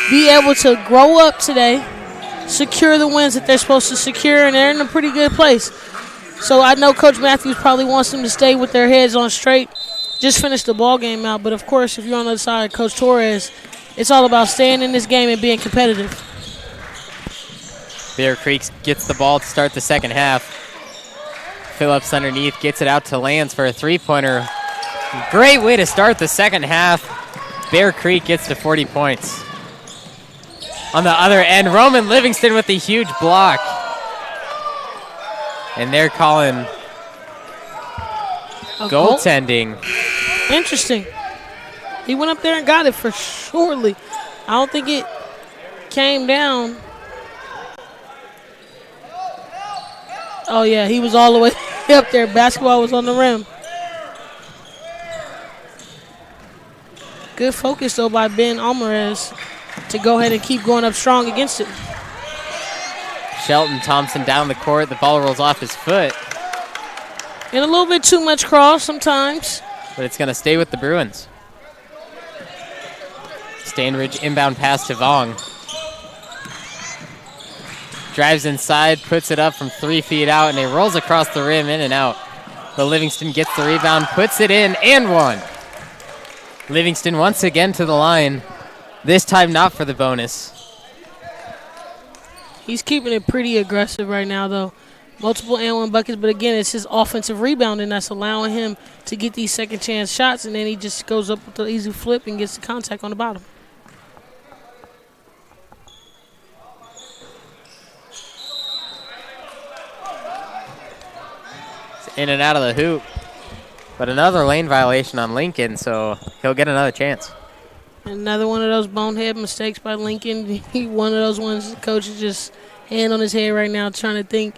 be able to grow up today, secure the wins that they're supposed to secure, and they're in a pretty good place. So I know Coach Matthews probably wants them to stay with their heads on straight, just finish the ball game out. But, of course, if you're on the other side of Coach Torres, it's all about staying in this game and being competitive. Bear Creek gets the ball to start the second half. Phillips underneath, gets it out to Lance for a three-pointer. Great way to start the second half. Bear Creek gets to 40 points. On the other end, Roman Livingston with a huge block. And they're calling goaltending. Interesting. He went up there and got it for surely. I don't think it came down. Oh, yeah, he was all the way up there. Basketball was on the rim. Good focus, though, by Ben Alvarez to go ahead and keep going up strong against it. Shelton Thompson down the court. The ball rolls off his foot. And a little bit too much cross sometimes. But it's going to stay with the Bruins. Stanridge inbound pass to Vong. Drives inside, puts it up from 3 feet out, and it rolls across the rim, in and out. But Livingston gets the rebound, puts it in, and one. Livingston once again to the line. This time not for the bonus. He's keeping it pretty aggressive right now, though. Multiple and one buckets, but again, it's his offensive rebounding that's allowing him to get these second chance shots, and then he just goes up with the easy flip and gets the contact on the bottom. It's in and out of the hoop. But another lane violation on Lincoln, so he'll get another chance. Another one of those bonehead mistakes by Lincoln. One of those ones the coach is just hand on his head right now trying to think,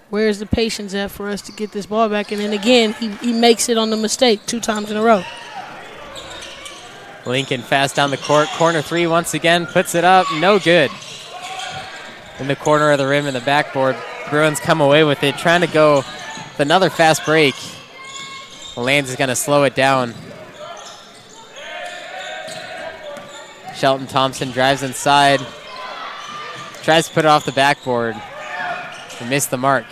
where's the patience at for us to get this ball back? And then again, he makes it on the mistake 2 times in a row. Lincoln fast down the court. Corner three once again. Puts it up. No good. In the corner of the rim and the backboard. Bruins come away with it. Trying to go with another fast break. Lands is going to slow it down. Shelton Thompson drives inside. Tries to put it off the backboard. He missed the mark.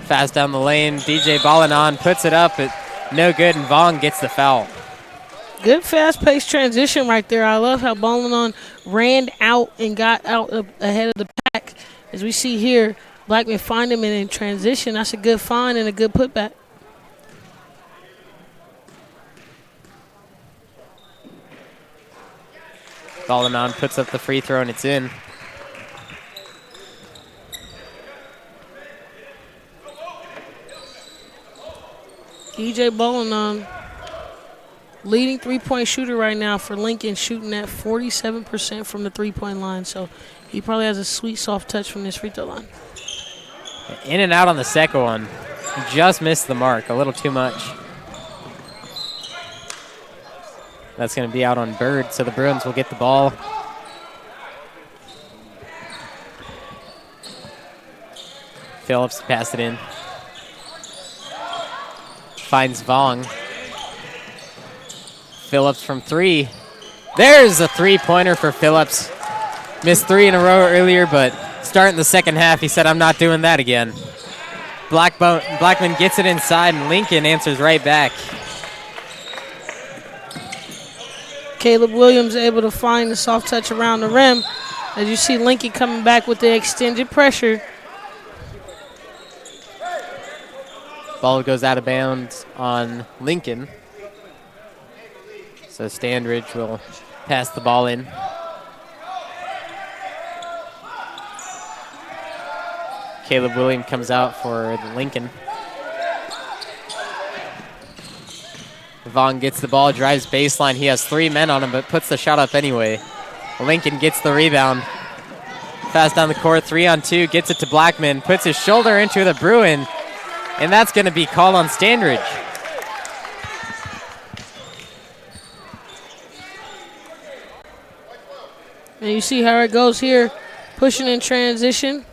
Fast down the lane. DJ Balanon puts it up. But no good, and Vaughn gets the foul. Good fast-paced transition right there. I love how Balanon ran out and got out ahead of the pack. As we see here, Blackman find him in transition. That's a good find and a good putback. Balanon puts up the free throw, and it's in. DJ Balanon, leading three-point shooter right now for Lincoln, shooting at 47% from the three-point line. So he probably has a sweet, soft touch from this free throw line. In and out on the second one. Just missed the mark, a little too much. That's going to be out on Bird, so the Bruins will get the ball. Phillips passed it in. Finds Vong. Phillips from 3. There's a three-pointer for Phillips. Missed 3 in a row earlier, but starting the second half, he said, I'm not doing that again. Blackman gets it inside, and Lincoln answers right back. Caleb Williams able to find the soft touch around the rim. As you see Lincoln coming back with the extended pressure. Ball goes out of bounds on Lincoln. So Standridge will pass the ball in. Caleb Williams comes out for the Lincoln. Vaughn gets the ball, drives baseline. He has 3 men on him, but puts the shot up anyway. Lincoln gets the rebound. Pass down the court, 3-on-2, gets it to Blackman, puts his shoulder into the Bruin, and that's going to be called on Standridge. And you see how it goes here, pushing in transition.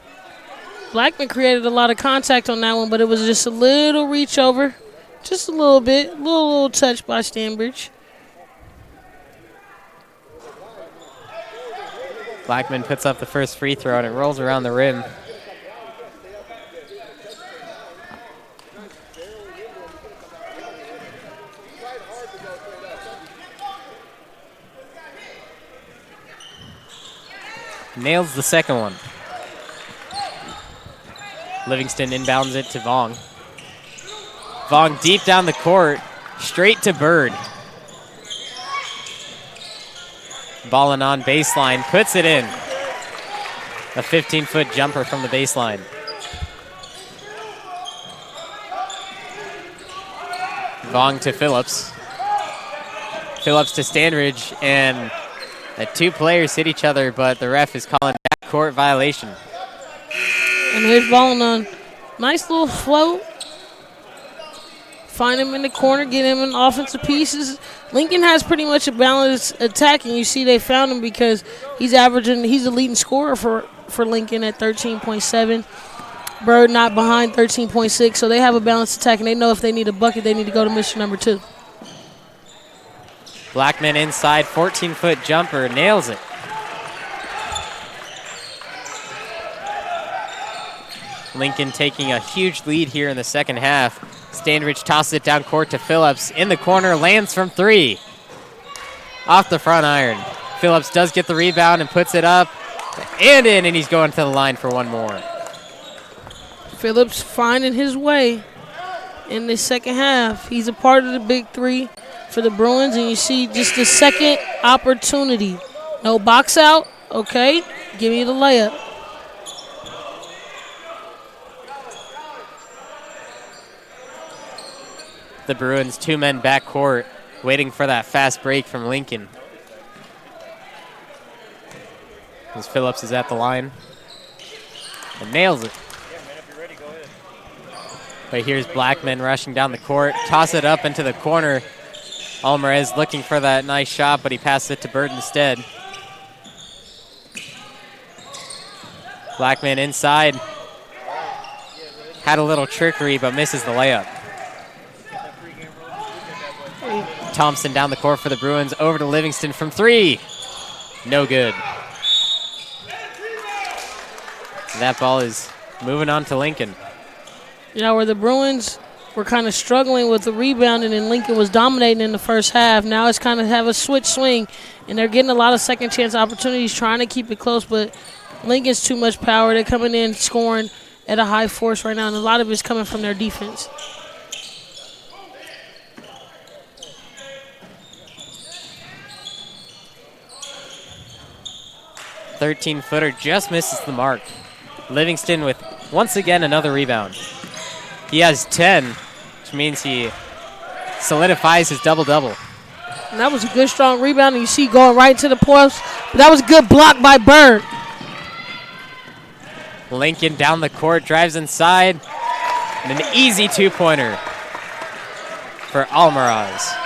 Blackman created a lot of contact on that one, but it was just a little reach over. Just a little bit, little touch by Stanbridge. Blackman puts up the first free throw, and it rolls around the rim. Nails the second one. Livingston inbounds it to Vong. Vong deep down the court, straight to Bird. Ballin on baseline, puts it in. A 15-foot jumper from the baseline. Vong to Phillips. Phillips to Standridge, and the two players hit each other, but the ref is calling backcourt violation. And here's Ballin on. Nice little float. Find him in the corner, get him in offensive pieces. Lincoln has pretty much a balanced attack, and you see they found him because he's the leading scorer for Lincoln at 13.7. Bird not behind 13.6, so they have a balanced attack, and they know if they need a bucket, they need to go to Mr. number 2. Blackman inside, 14-foot jumper, nails it. Lincoln taking a huge lead here in the second half. Standridge tosses it down court to Phillips. In the corner, lands from 3. Off the front iron. Phillips does get the rebound and puts it up and in, and he's going to the line for one more. Phillips finding his way in the second half. He's a part of the big 3 for the Bruins, and you see just the second opportunity. No box out. Okay, give me the layup. The Bruins 2-men backcourt, waiting for that fast break from Lincoln. As Phillips is at the line and nails it. But here's Blackman rushing down the court, toss it up into the corner. Alvarez looking for that nice shot, but he passes it to Bird instead. Blackman inside. Had a little trickery, but misses the layup. Thompson down the court for the Bruins, over to Livingston from 3. No good. That ball is moving on to Lincoln. Yeah, where the Bruins were kind of struggling with the rebounding and Lincoln was dominating in the first half. Now it's kind of have a switch swing, and they're getting a lot of second chance opportunities, trying to keep it close, but Lincoln's too much power. They're coming in scoring at a high force right now, and a lot of it's coming from their defense. "13-footer just misses the mark. Livingston with, once again, another rebound. He has 10, which means he solidifies his double-double. And that was a good, strong rebound, and you see going right to the post. But that was a good block by Bird. Lincoln down the court, drives inside, and an easy two-pointer for Almaraz.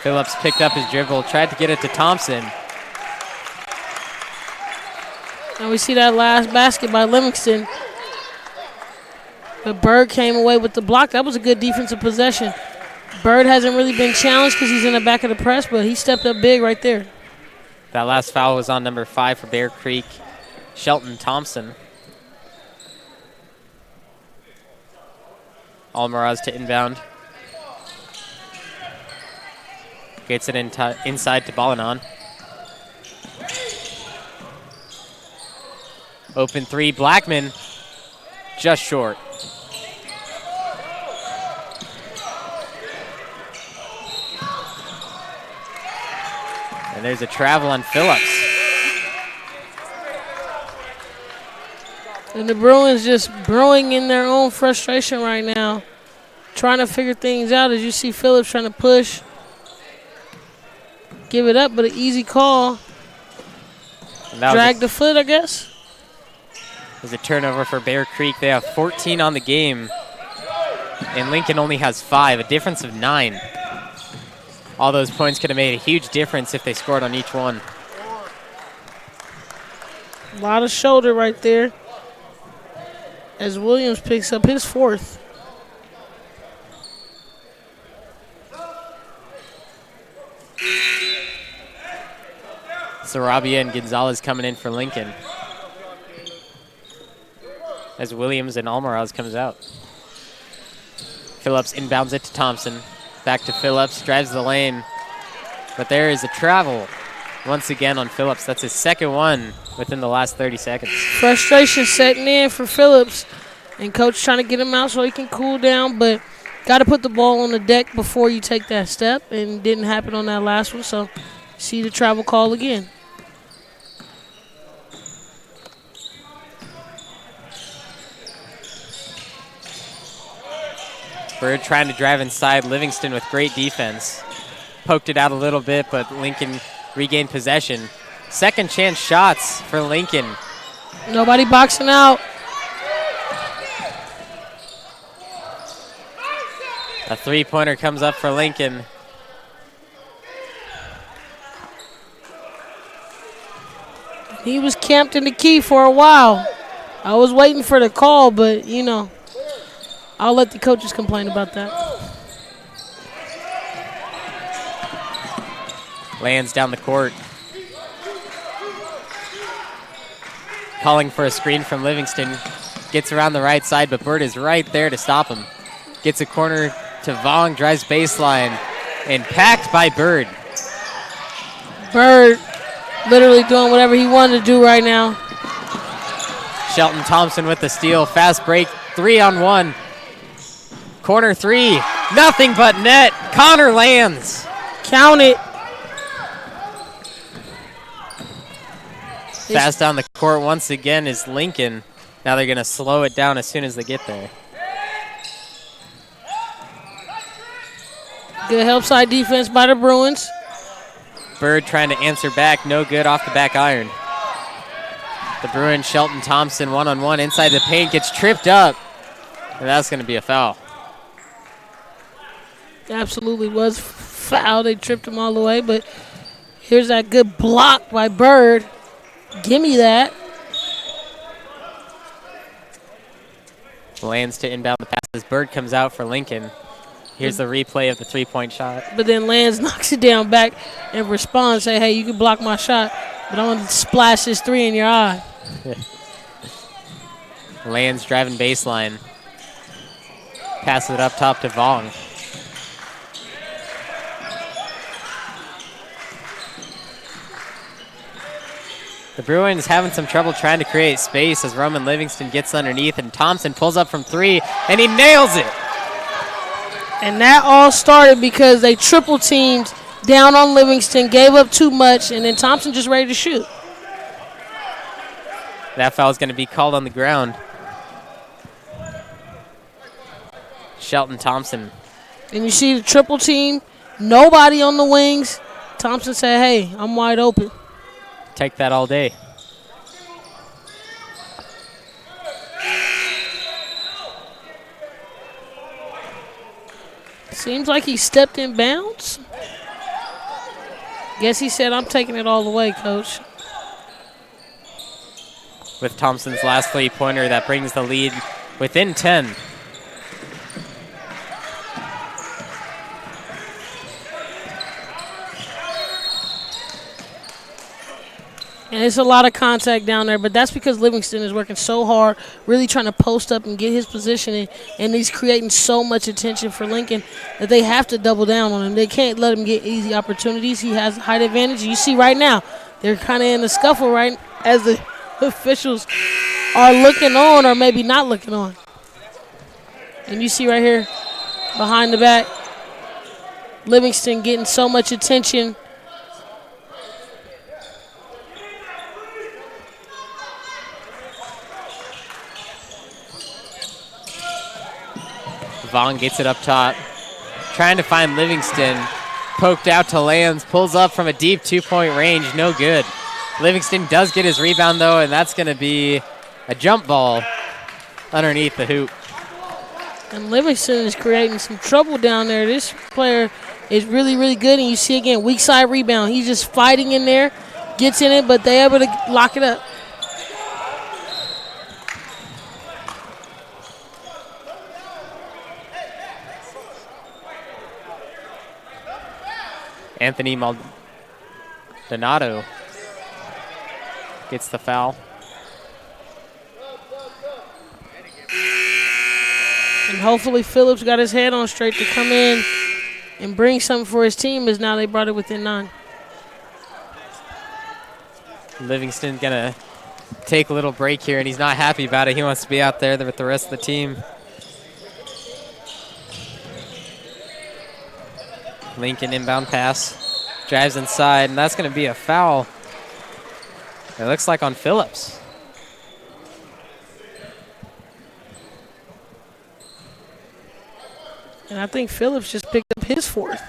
Phillips picked up his dribble, tried to get it to Thompson. And we see that last basket by Livingston. But Bird came away with the block. That was a good defensive possession. Bird hasn't really been challenged because he's in the back of the press, but he stepped up big right there. That last foul was on number 5 for Bear Creek, Shelton Thompson. Almaraz to inbound. Gets it inside to Balanon. Open 3, Blackman, just short. And there's a travel on Phillips. And the Bruins just brewing in their own frustration right now. trying to figure things out. As you see Phillips trying to push. Give it up, but an easy call. Drag the foot, I guess. There's a turnover for Bear Creek. They have 14 on the game, and Lincoln only has 5, a difference of 9. All those points could have made a huge difference if they scored on each one. A lot of shoulder right there as Williams picks up his 4th. Sarabia and Gonzalez coming in for Lincoln as Williams and Almaraz comes out. Phillips inbounds it to Thompson. Back to Phillips, drives the lane. But there is a travel once again on Phillips. That's his 2nd one within the last 30 seconds. Frustration setting in for Phillips. And coach trying to get him out so he can cool down. But got to put the ball on the deck before you take that step. And didn't happen on that last one. So see the travel call again. Bird trying to drive inside. Livingston with great defense. Poked it out a little bit, but Lincoln regained possession. Second chance shots for Lincoln. Nobody boxing out. A 3-pointer comes up for Lincoln. He was camped in the key for a while. I was waiting for the call, but, you know, I'll let the coaches complain about that. Lands down the court. Calling for a screen from Livingston. Gets around the right side, but Bird is right there to stop him. Gets a corner to Vong, drives baseline, and packed by Bird. Bird literally doing whatever he wanted to do right now. Shelton Thompson with the steal. Fast break, 3-on-1. Corner 3, nothing but net. Connor lands. Count it. Fast down the court once again is Lincoln. Now they're going to slow it down as soon as they get there. Good help side defense by the Bruins. Bird trying to answer back, no good off the back iron. The Bruins, Shelton Thompson, 1-on-1 inside the paint, gets tripped up, and that's going to be a foul. Absolutely was foul. They tripped him all the way, but here's that good block by Bird. Give me that. Lands to inbound the pass as Bird comes out for Lincoln. Here's the replay of the 3-point shot. But then Lands knocks it down back and responds, say, hey, you can block my shot, but I'm going to splash this 3 in your eye. Lands driving baseline. Passes it up top to Vong. The Bruins having some trouble trying to create space as Roman Livingston gets underneath, and Thompson pulls up from 3, and he nails it. And that all started because they triple teamed down on Livingston, gave up too much, and then Thompson just ready to shoot. That foul is going to be called on the ground. Shelton Thompson. And you see the triple team, nobody on the wings. Thompson said, hey, I'm wide open. Take that all day. Seems like he stepped in bounds. Guess he said, I'm taking it all the way, coach. With Thompson's last 3-pointer, that brings the lead within 10. And it's a lot of contact down there, but that's because Livingston is working so hard, really trying to post up and get his positioning, and he's creating so much attention for Lincoln that they have to double down on him. They can't let him get easy opportunities. He has height advantage. You see right now, they're kind of in the scuffle right as the officials are looking on or maybe not looking on. And you see right here, behind the back, Livingston getting so much attention. Vaughn gets it up top. Trying to find Livingston. Poked out to Lands. Pulls up from a deep 2-point range. No good. Livingston does get his rebound, though, and that's going to be a jump ball underneath the hoop. And Livingston is creating some trouble down there. This player is really, really good. And you see, again, weak side rebound. He's just fighting in there, gets in it, but they're able to lock it up. Anthony Maldonado gets the foul. And hopefully Phillips got his head on straight to come in and bring something for his team, as now they brought it within 9. Livingston going to take a little break here, and he's not happy about it. He wants to be out there with the rest of the team. Lincoln inbound pass. Drives inside, and that's going to be a foul. It looks like on Phillips. And I think Phillips just picked up his 4th.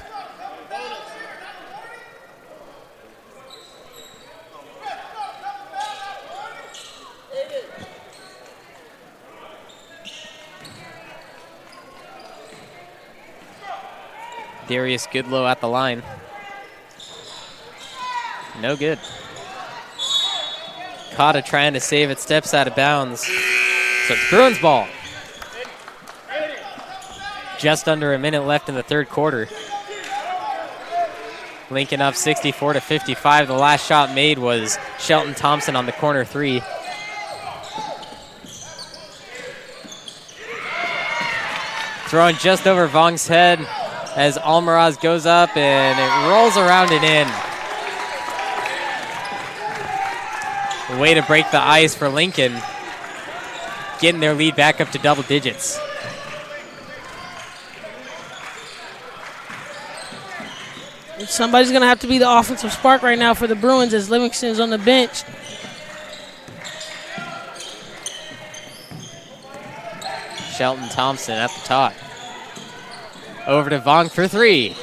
Darius Goodlow at the line. No good. Cotta trying to save it, steps out of bounds. So it's Bruins ball. Just under a minute left in the third quarter. Lincoln up 64-55. The last shot made was Shelton Thompson on the corner 3. Throwing just over Vong's head as Almaraz goes up and it rolls around and in. A way to break the ice for Lincoln, getting their lead back up to double digits. Somebody's going to have to be the offensive spark right now for the Bruins, as Livingston's on the bench. Shelton Thompson at the top. Over to Vong for 3.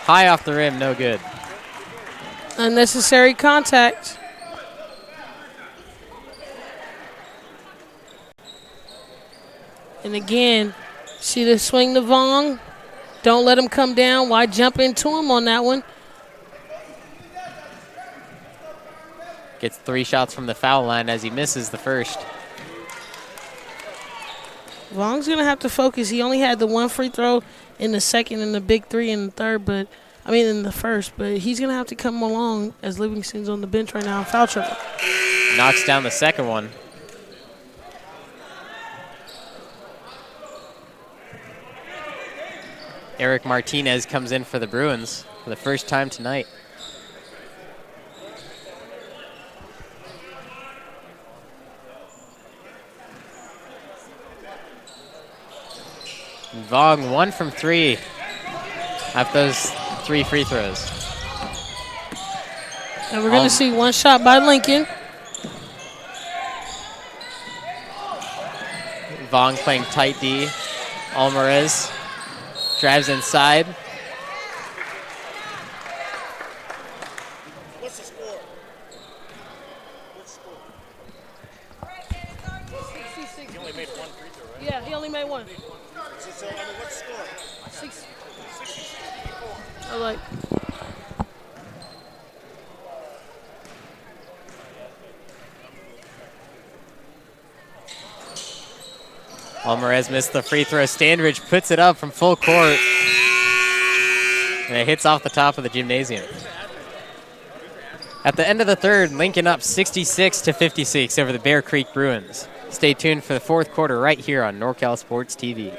High off the rim, no good. Unnecessary contact. And again, see the swing to Vong. Don't let him come down. Why jump into him on that one? Gets 3 shots from the foul line as he misses the first. Vong's going to have to focus. He only had the 1 free throw in the second and the big 3 in the third, but in the first. But he's going to have to come along as Livingston's on the bench right now in foul trouble. Knocks down the second one. Eric Martinez comes in for the Bruins for the first time tonight. Vong 1 from 3 after those 3 free throws. And we're going to see 1 shot by Lincoln. Vong playing tight D. Alvarez drives inside. What's the score? What's the score? He only made 1 free throw, right? Yeah, he only made 1. So, what's the score? 64. I like. Alvarez missed the free throw. Standridge puts it up from full court. And it hits off the top of the gymnasium. At the end of the third, Lincoln up 66-56 over the Bear Creek Bruins. Stay tuned for the fourth quarter right here on NorCal Sports TV.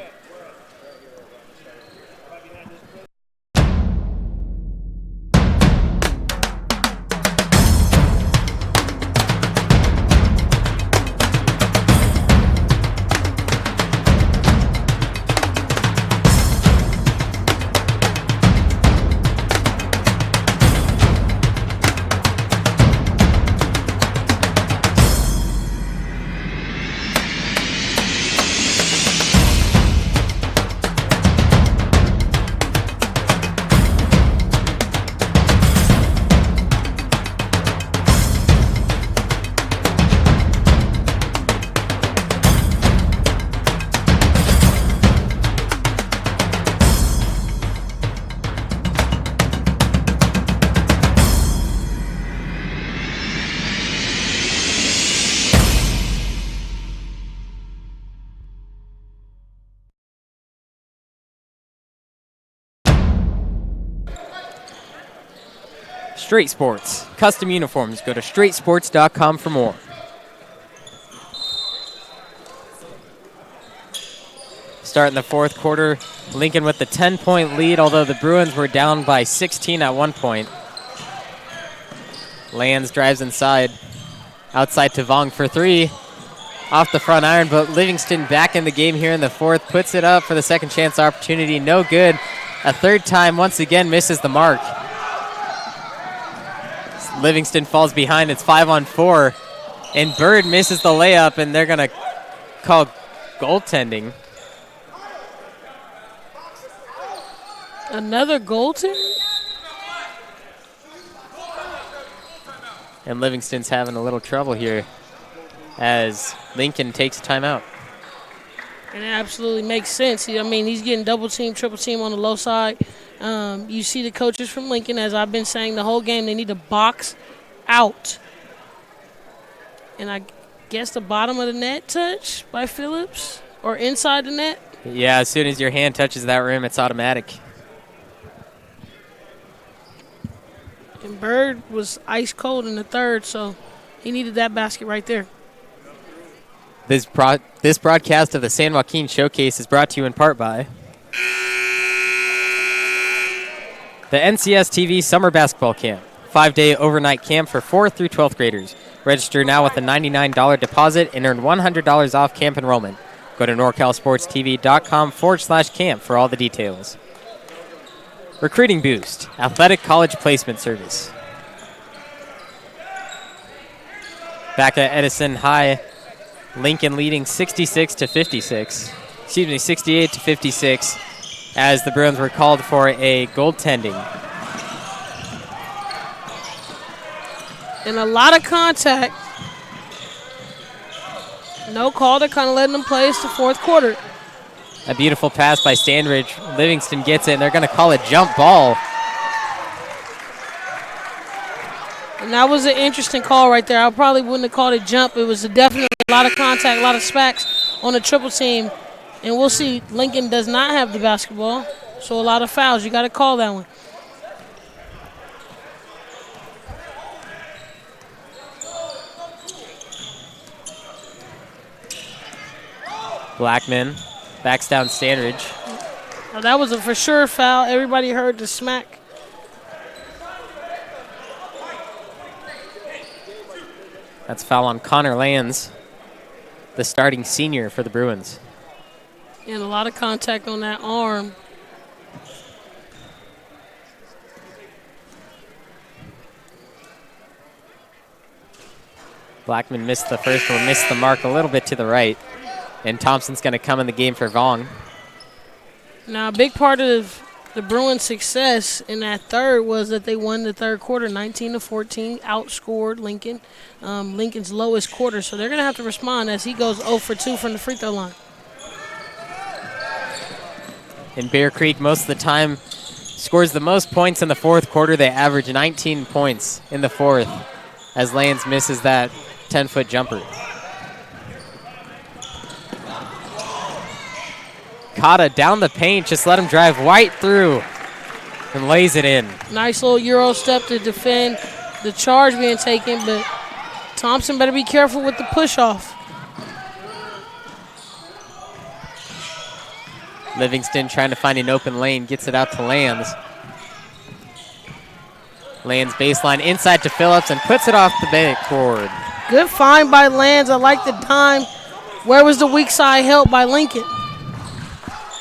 Straight Sports. Custom uniforms. Go to straightsports.com for more. Starting the fourth quarter, Lincoln with the 10-point lead, although the Bruins were down by 16 at one point. Lands drives inside. Outside to Vong for three. Off the front iron, but Livingston back in the game here in the fourth. Puts it up for the second chance opportunity. No good. A third time, once again, misses the mark. Livingston falls behind. It's 5-on-4. And Bird misses the layup, and they're going to call goaltending. Another goaltender? And Livingston's having a little trouble here as Lincoln takes a timeout. And it absolutely makes sense. I mean, he's getting double team, triple team on the low side. You see the coaches from Lincoln, as I've been saying the whole game, they need to box out. And I guess the bottom of the net touch by Phillips or inside the net. Yeah, as soon as your hand touches that rim, it's automatic. And Bird was ice cold in the third, so he needed that basket right there. This broadcast of the San Joaquin Showcase is brought to you in part by the NCS TV Summer Basketball Camp, 5-day overnight camp for 4th through 12th graders. Register now with a $99 deposit and earn $100 off camp enrollment. Go to NorCalSportsTV.com/camp for all the details. Recruiting Boost, Athletic College Placement Service. Back at Edison High, Lincoln leading 68 to 56, as the Bruins were called for a goaltending. And a lot of contact. No call. They're kind of letting them play. It's the fourth quarter. A beautiful pass by Standridge. Livingston gets it, and they're going to call a jump ball. And that was an interesting call right there. I probably wouldn't have called it jump. It was definitely a lot of contact, a lot of smacks on the triple team. And we'll see. Lincoln does not have the basketball, so a lot of fouls. You got to call that one. Blackman backs down Standridge. Now that was a for sure foul. Everybody heard the smack. That's a foul on Connor Lands, the starting senior for the Bruins. And a lot of contact on that arm. Blackman missed the first one, missed the mark a little bit to the right. And Thompson's going to come in the game for Vong. Now, a big part of the Bruins' success in that third was that they won the third quarter, 19-14, outscored Lincoln. Lincoln's lowest quarter, so they're going to have to respond as he goes 0 for 2 from the free throw line. And Bear Creek, most of the time, scores the most points in the fourth quarter. They average 19 points in the fourth as Lands misses that 10-foot jumper. Cotta down the paint, just let him drive right through and lays it in. Nice little Euro step to defend the charge being taken, but Thompson better be careful with the push-off. Livingston trying to find an open lane, gets it out to Lands. Lands baseline inside to Phillips and puts it off the backboard. Good find by Lands. I like the time. Where was the weak side help by Lincoln?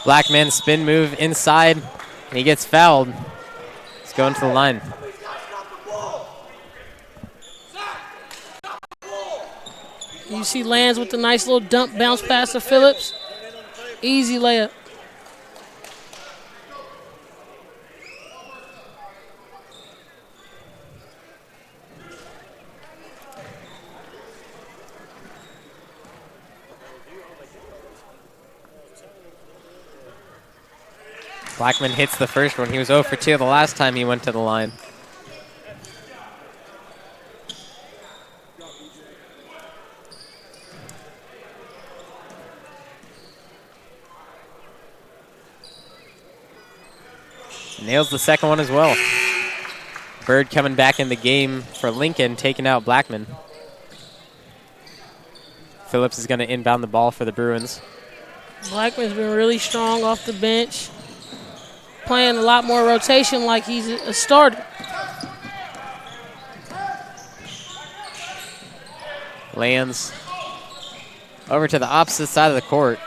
Blackman spin move inside, and he gets fouled. He's going to the line. You see Lands with the nice little dump bounce pass to Phillips. Easy layup. Blackman hits the first one. He was 0 for 2 the last time he went to the line. Nails the second one as well. Bird coming back in the game for Lincoln, taking out Blackman. Phillips is going to inbound the ball for the Bruins. Blackman's been really strong off the bench, playing a lot more rotation like he's a starter. Lands over to the opposite side of the court.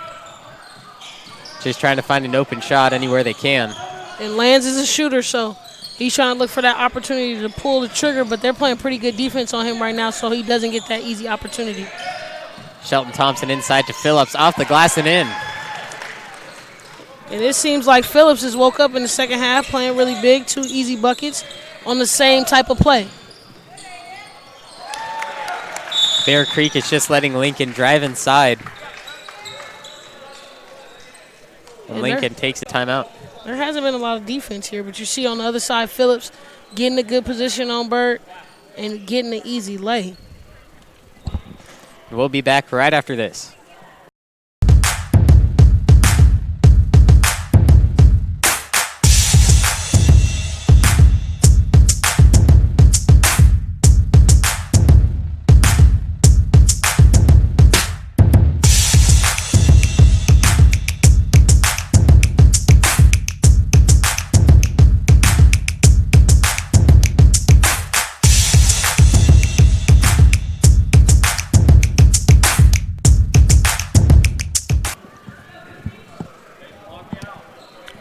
Just trying to find an open shot anywhere they can. And Lands is a shooter, so he's trying to look for that opportunity to pull the trigger, but they're playing pretty good defense on him right now, so he doesn't get that easy opportunity. Shelton Thompson inside to Phillips, off the glass and in. And it seems like Phillips has woke up in the second half, playing really big, 2 easy buckets on the same type of play. Bear Creek is just letting Lincoln drive inside. And Lincoln takes a timeout. There hasn't been a lot of defense here, but you see on the other side, Phillips getting a good position on Bird and getting an easy lay. We'll be back right after this.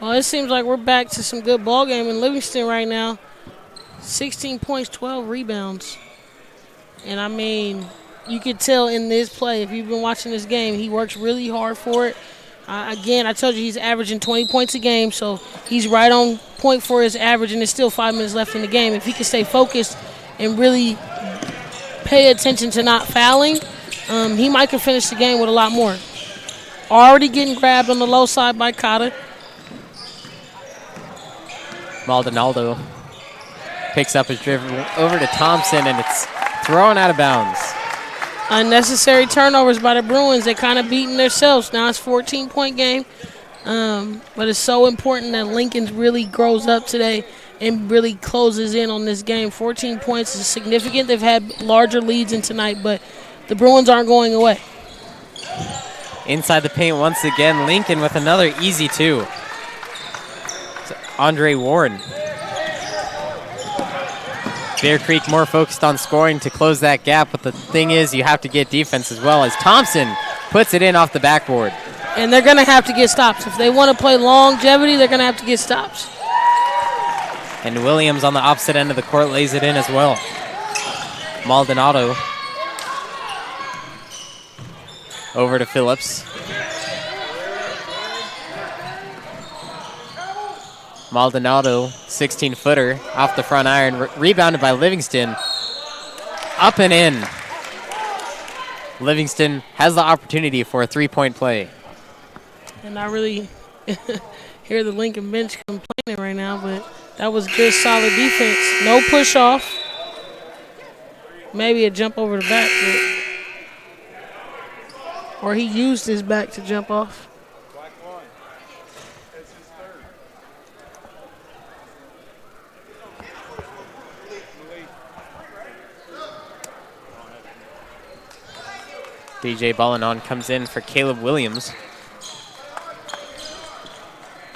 Well, it seems like we're back to some good ball game in Livingston right now. 16 points, 12 rebounds. And, I mean, you could tell in this play, if you've been watching this game, he works really hard for it. Again, I told you he's averaging 20 points a game, so he's right on point for his average, and there's still 5 minutes left in the game. If he can stay focused and really pay attention to not fouling, he might could finish the game with a lot more. Already getting grabbed on the low side by Cotta. Maldonado picks up his dribble over to Thompson, and it's thrown out of bounds. Unnecessary turnovers by the Bruins. They kind of beating themselves. Now it's a 14-point game, but it's so important that Lincoln really grows up today and really closes in on this game. 14 points is significant. They've had larger leads in tonight, but the Bruins aren't going away. Inside the paint once again, Lincoln with another easy 2. Andre Warren. Bear Creek more focused on scoring to close that gap, but the thing is you have to get defense as well, as Thompson puts it in off the backboard. And they're going to have to get stops. If they want to play longevity, they're going to have to get stops. And Williams on the opposite end of the court lays it in as well. Maldonado over to Phillips. Maldonado, 16-footer, off the front iron, rebounded by Livingston. Up and in. Livingston has the opportunity for a 3-point play. And I really hear the Lincoln bench complaining right now, but that was good, solid defense. No push off. Maybe a jump over the back, or he used his back to jump off. DJ Balanon comes in for Caleb Williams.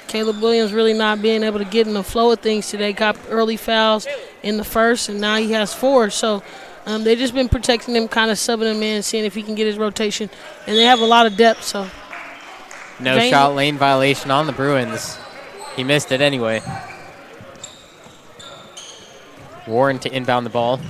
Caleb Williams really not being able to get in the flow of things today. Got early fouls in the first, and now he has 4. So they've just been protecting him, kind of subbing him in, seeing if he can get his rotation. And they have a lot of depth. So no shot lane violation on the Bruins. He missed it anyway. Warren to inbound the ball.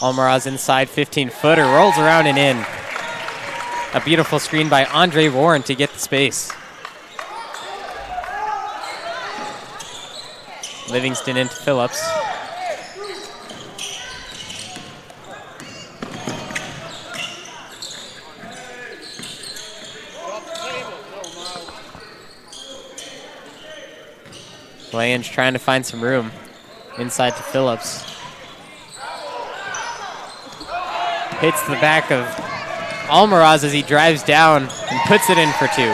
Almaraz inside, 15-footer, rolls around and in. A beautiful screen by Andre Warren to get the space. Livingston into Phillips. Lange trying to find some room inside to Phillips. Hits the back of Almaraz as he drives down and puts it in for two.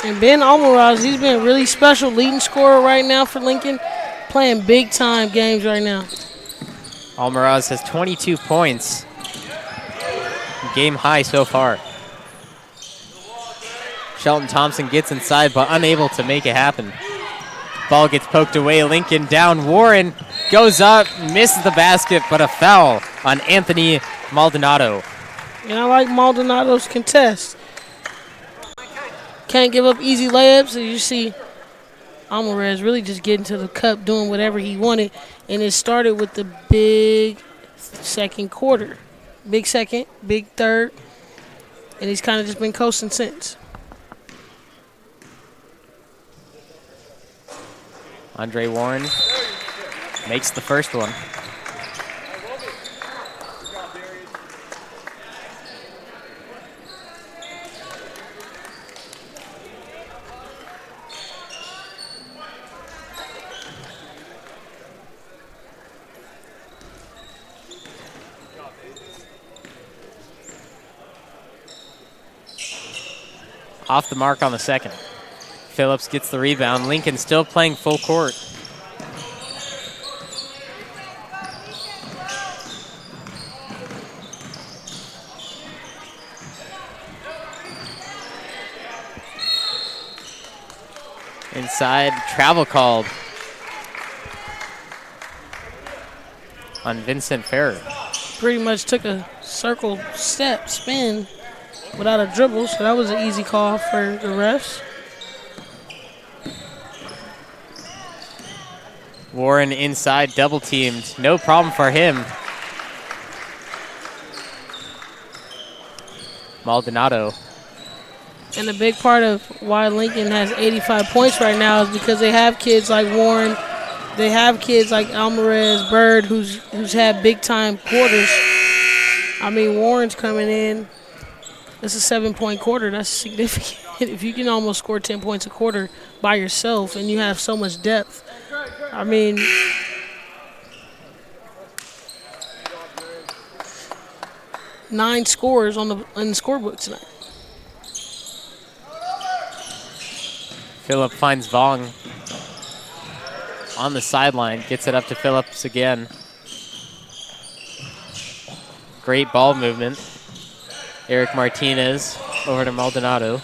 And Ben Almaraz, he's been really special leading scorer right now for Lincoln, playing big-time games right now. Almaraz has 22 points. Game high so far. Shelton Thompson gets inside but unable to make it happen. Ball gets poked away. Lincoln down. Warren goes up, misses the basket, but a foul on Anthony Maldonado. And I like Maldonado's contest. Can't give up easy layups. And you see Almaraz really just getting to the cup, doing whatever he wanted. And it started with the big second quarter. Big second, big third. And he's kind of just been coasting since. Andre Warren makes the first one. Off the mark on the second. Phillips gets the rebound. Lincoln still playing full court. Inside, travel called on Vincent Ferrer. Pretty much took a circle step spin without a dribble, so that was an easy call for the refs. Warren inside, double teamed. No problem for him. Maldonado. And a big part of why Lincoln has 85 points right now is because they have kids like Warren. They have kids like Almaraz, Bird, who's had big-time quarters. I mean, Warren's coming in. It's a 7-point quarter. That's significant. If you can almost score 10 points a quarter by yourself and you have so much depth, I mean, nine scores in the scorebook tonight. Phillip finds Vong on the sideline, gets it up to Phillips again. Great ball movement. Eric Martinez over to Maldonado.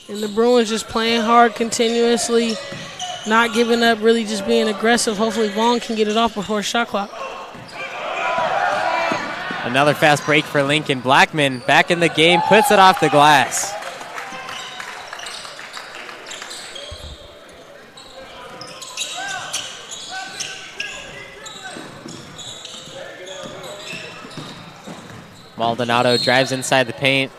And the Bruins just playing hard continuously, not giving up, really just being aggressive. Hopefully Vaughn can get it off before shot clock. Another fast break for Lincoln. Blackman back in the game, puts it off the glass. Maldonado drives inside the paint,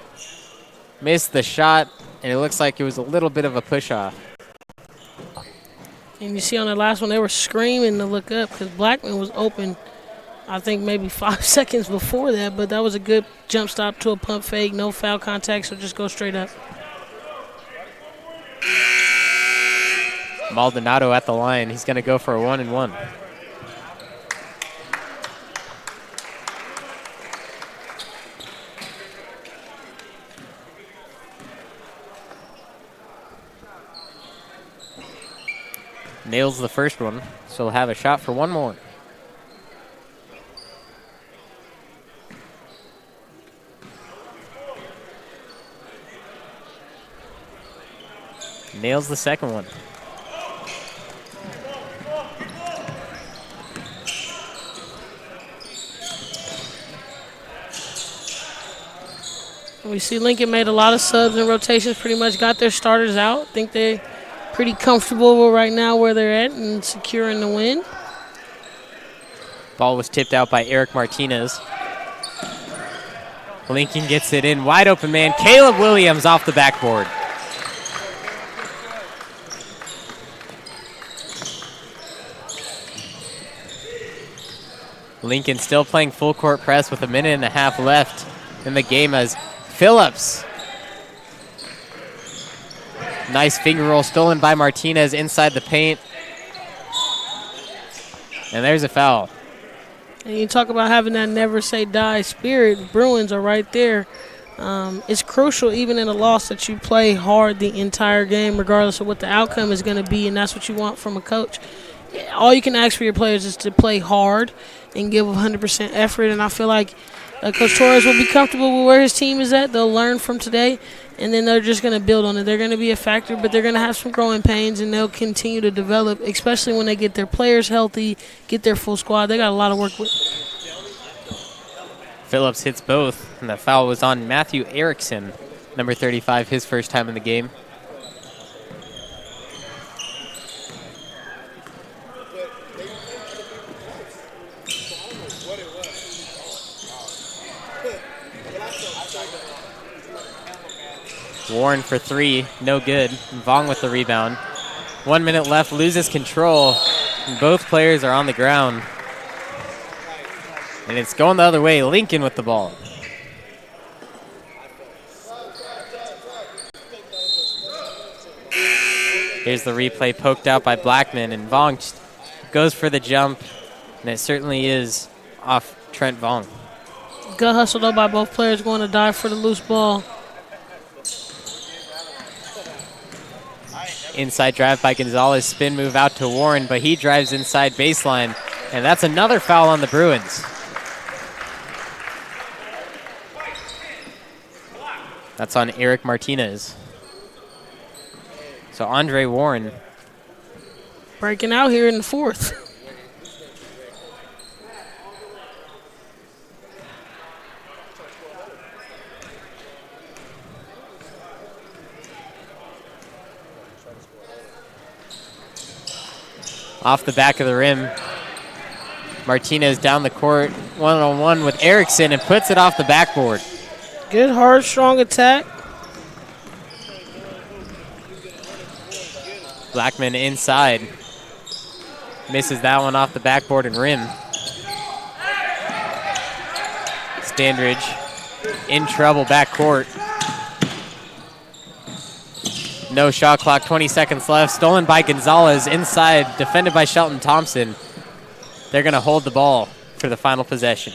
missed the shot, and it looks like it was a little bit of a push-off. And you see on the last one, they were screaming to look up because Blackman was open, I think maybe 5 seconds before that, but that was a good jump stop to a pump fake, no foul contact, so just go straight up. Maldonado at the line. He's going to go for a 1-and-1. Nails the first one, so he'll have a shot for one more. Nails the second one. We see Lincoln made a lot of subs and rotations, pretty much got their starters out. I think they're pretty comfortable right now where they're at and securing the win. Ball was tipped out by Eric Martinez. Lincoln gets it in. Wide open man. Caleb Williams off the backboard. Lincoln still playing full court press with a minute and a half left in the game as Phillips. Nice finger roll stolen by Martinez inside the paint. And there's a foul. And you talk about having that never say die spirit. Bruins are right there. It's crucial, even in a loss, that you play hard the entire game, regardless of what the outcome is going to be, and that's what you want from a coach. All you can ask for your players is to play hard and give 100% effort, and I feel like Coach Torres will be comfortable with where his team is at. They'll learn from today, and then they're just going to build on it. They're going to be a factor, but they're going to have some growing pains, and they'll continue to develop, especially when they get their players healthy, get their full squad. They got a lot of work with. Phillips hits both, and the foul was on Matthew Erickson, number 35, his first time in the game. Warren for three, no good. Vong with the rebound. 1 minute left, loses control, and both players are on the ground. And it's going the other way. Lincoln with the ball. Here's the replay poked out by Blackman, and Vong goes for the jump, and it certainly is off Trent Vong. Good hustle, though, by both players going to dive for the loose ball. Inside drive by Gonzalez, spin move out to Warren, but he drives inside baseline, and that's another foul on the Bruins. That's on Eric Martinez. So Andre Warren breaking out here in the fourth. Off the back of the rim. Martinez down the court, one-on-one with Erickson, and puts it off the backboard. Good, hard, strong attack. Blackman inside. Misses that one off the backboard and rim. Standridge in trouble backcourt. No shot clock, 20 seconds left. Stolen by Gonzalez inside, defended by Shelton Thompson. They're going to hold the ball for the final possession.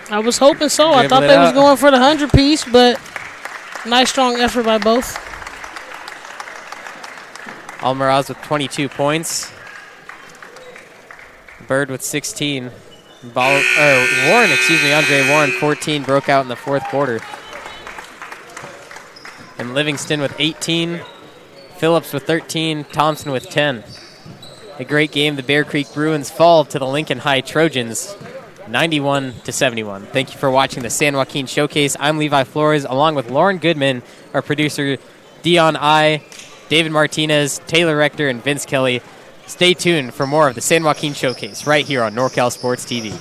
I was hoping so. I thought they was going for the 100-piece, but nice, strong effort by both. Almaraz with 22 points. Bird with 16. Andre Warren, 14, broke out in the fourth quarter. And Livingston with 18. Phillips with 13. Thompson with 10. A great game. The Bear Creek Bruins fall to the Lincoln High Trojans, 91-71. Thank you for watching the San Joaquin Showcase. I'm Levi Flores, along with Lauren Goodman, our producer, Dion I, David Martinez, Taylor Rector, and Vince Kelly. Stay tuned for more of the San Joaquin Showcase right here on NorCal Sports TV.